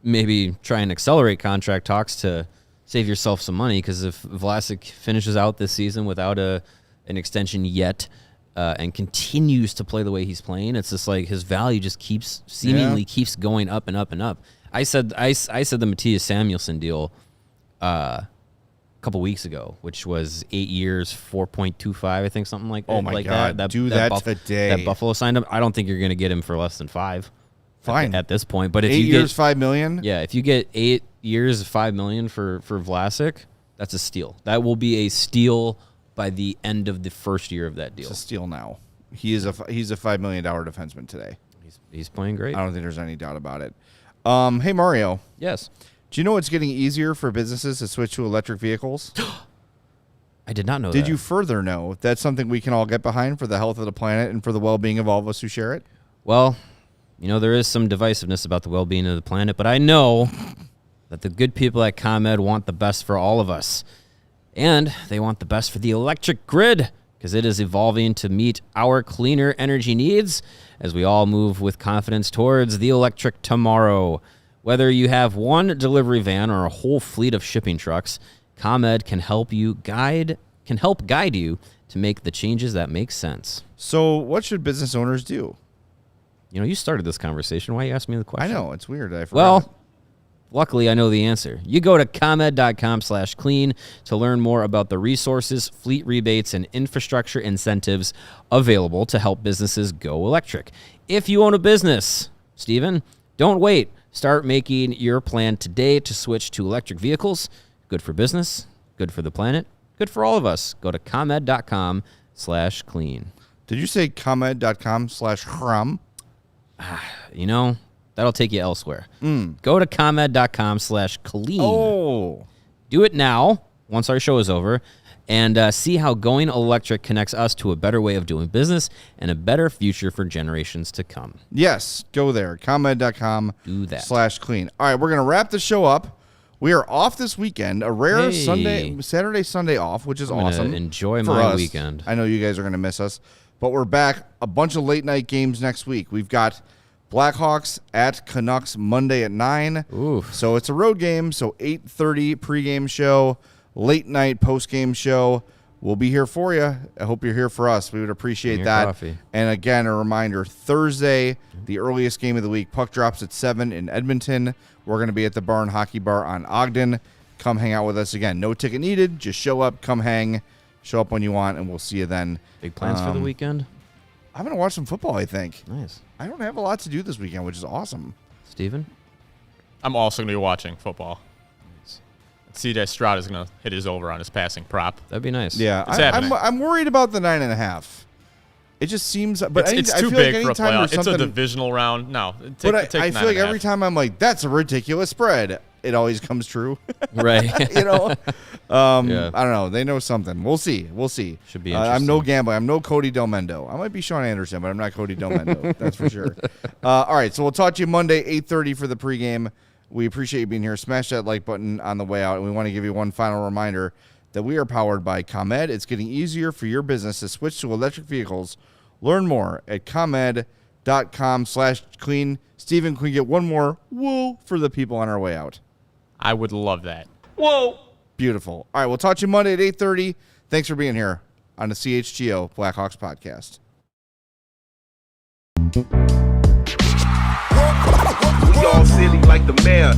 S2: maybe try and accelerate contract talks to save yourself some money, because if Vlasic finishes out this season without an extension yet and continues to play the way he's playing, it's just like his value just keeps going up and up and up. I said the Matthias Samuelsson deal a couple weeks ago, which was 8 years, 4.25, I think, something like that.
S1: Oh my God, do that today.
S2: That Buffalo signed him. I don't think you're going to get him for less than 5.
S1: Fine
S2: At this point, but if
S1: 8
S2: you
S1: years,
S2: get
S1: $5 million,
S2: if you get 8 years, $5 million for Vlasic, that's a steal. That will be a steal by the end of the first year of that deal.
S1: It's a steal now. He's a $5 million defenseman today.
S2: He's playing great.
S1: I don't think there's any doubt about it. Hey Mario.
S2: Yes.
S1: Do you know it's getting easier for businesses to switch to electric vehicles?
S2: I did not know that.
S1: Did you further know that's something we can all get behind for the health of the planet and for the well-being of all of us who share it?
S2: Well, there is some divisiveness about the well-being of the planet, but I know that the good people at ComEd want the best for all of us. And they want the best for the electric grid, because it is evolving to meet our cleaner energy needs as we all move with confidence towards the electric tomorrow. Whether you have one delivery van or a whole fleet of shipping trucks, ComEd can help guide you to make the changes that make sense.
S1: So what should business owners do?
S2: You started this conversation. Why you asked me the question?
S1: I know. It's weird. I forgot.
S2: Well, luckily, I know the answer. You go to ComEd.com/clean to learn more about the resources, fleet rebates, and infrastructure incentives available to help businesses go electric. If you own a business, Steven, don't wait. Start making your plan today to switch to electric vehicles. Good for business, good for the planet, good for all of us. Go to ComEd.com/clean.
S1: Did you say ComEd.com/chrom?
S2: That'll take you elsewhere. Go to ComEd.com/clean.
S1: Oh.
S2: Do it now, once our show is over, and see how going electric connects us to a better way of doing business and a better future for generations to come.
S1: Yes, go there. ComEd.com
S2: Do that.
S1: /clean. All right, we're going to wrap the show up. We are off this weekend, a rare
S2: Hey.
S1: Saturday, Sunday off, which is
S2: I'm gonna
S1: awesome.
S2: enjoy
S1: for
S2: my
S1: us.
S2: weekend.
S1: I know you guys are going to miss us, but we're back. A bunch of late night games next week. We've got Blackhawks at Canucks Monday at 9.
S2: Oof.
S1: So it's a road game. So 8:30 pregame show, late night postgame show. We'll be here for you. I hope you're here for us. We would appreciate
S2: Bring your
S1: that.
S2: coffee.
S1: And again, a reminder, Thursday, the earliest game of the week, puck drops at 7 in Edmonton. We're going to be at the Barn Hockey Bar on Ogden. Come hang out with us again. No ticket needed. Just show up, come hang, show up when you want, and we'll see you then.
S2: Big plans for the weekend?
S1: I'm going to watch some football, I think.
S2: Nice.
S1: I don't have a lot to do this weekend, which is awesome.
S2: Steven?
S3: I'm also going to be watching football. CJ Stroud is going to hit his over on his passing prop.
S2: That'd be nice.
S1: Yeah,
S3: It's happening.
S1: I'm worried about the 9.5. It just seems, but
S3: It's
S1: I
S3: too
S1: feel
S3: big
S1: like
S3: for a
S1: anytime
S3: playoff.
S1: there's
S3: It's a
S1: something-
S3: divisional round. No,
S1: But I feel like
S3: 9.5.
S1: every time I'm like, that's a ridiculous spread, it always comes true.
S2: Right.
S1: You know?
S2: Yeah.
S1: I don't know. They know something. We'll see.
S2: Should be
S1: I'm no
S2: interesting.
S1: gambler. I'm no Cody Delmendo. I might be Sean Anderson, but I'm not Cody Delmendo. That's for sure. All right, so we'll talk to you Monday, 8:30 for the pregame. We appreciate you being here. Smash that like button on the way out. And we want to give you one final reminder that we are powered by ComEd. It's getting easier for your business to switch to electric vehicles. Learn more at ComEd.com/clean. Steven, can we get one more whoa for the people on our way out?
S3: I would love that.
S9: Whoa!
S1: Beautiful. All right, we'll talk to you Monday at 8:30. Thanks for being here on the CHGO Blackhawks podcast.
S12: We all silly like the mayor.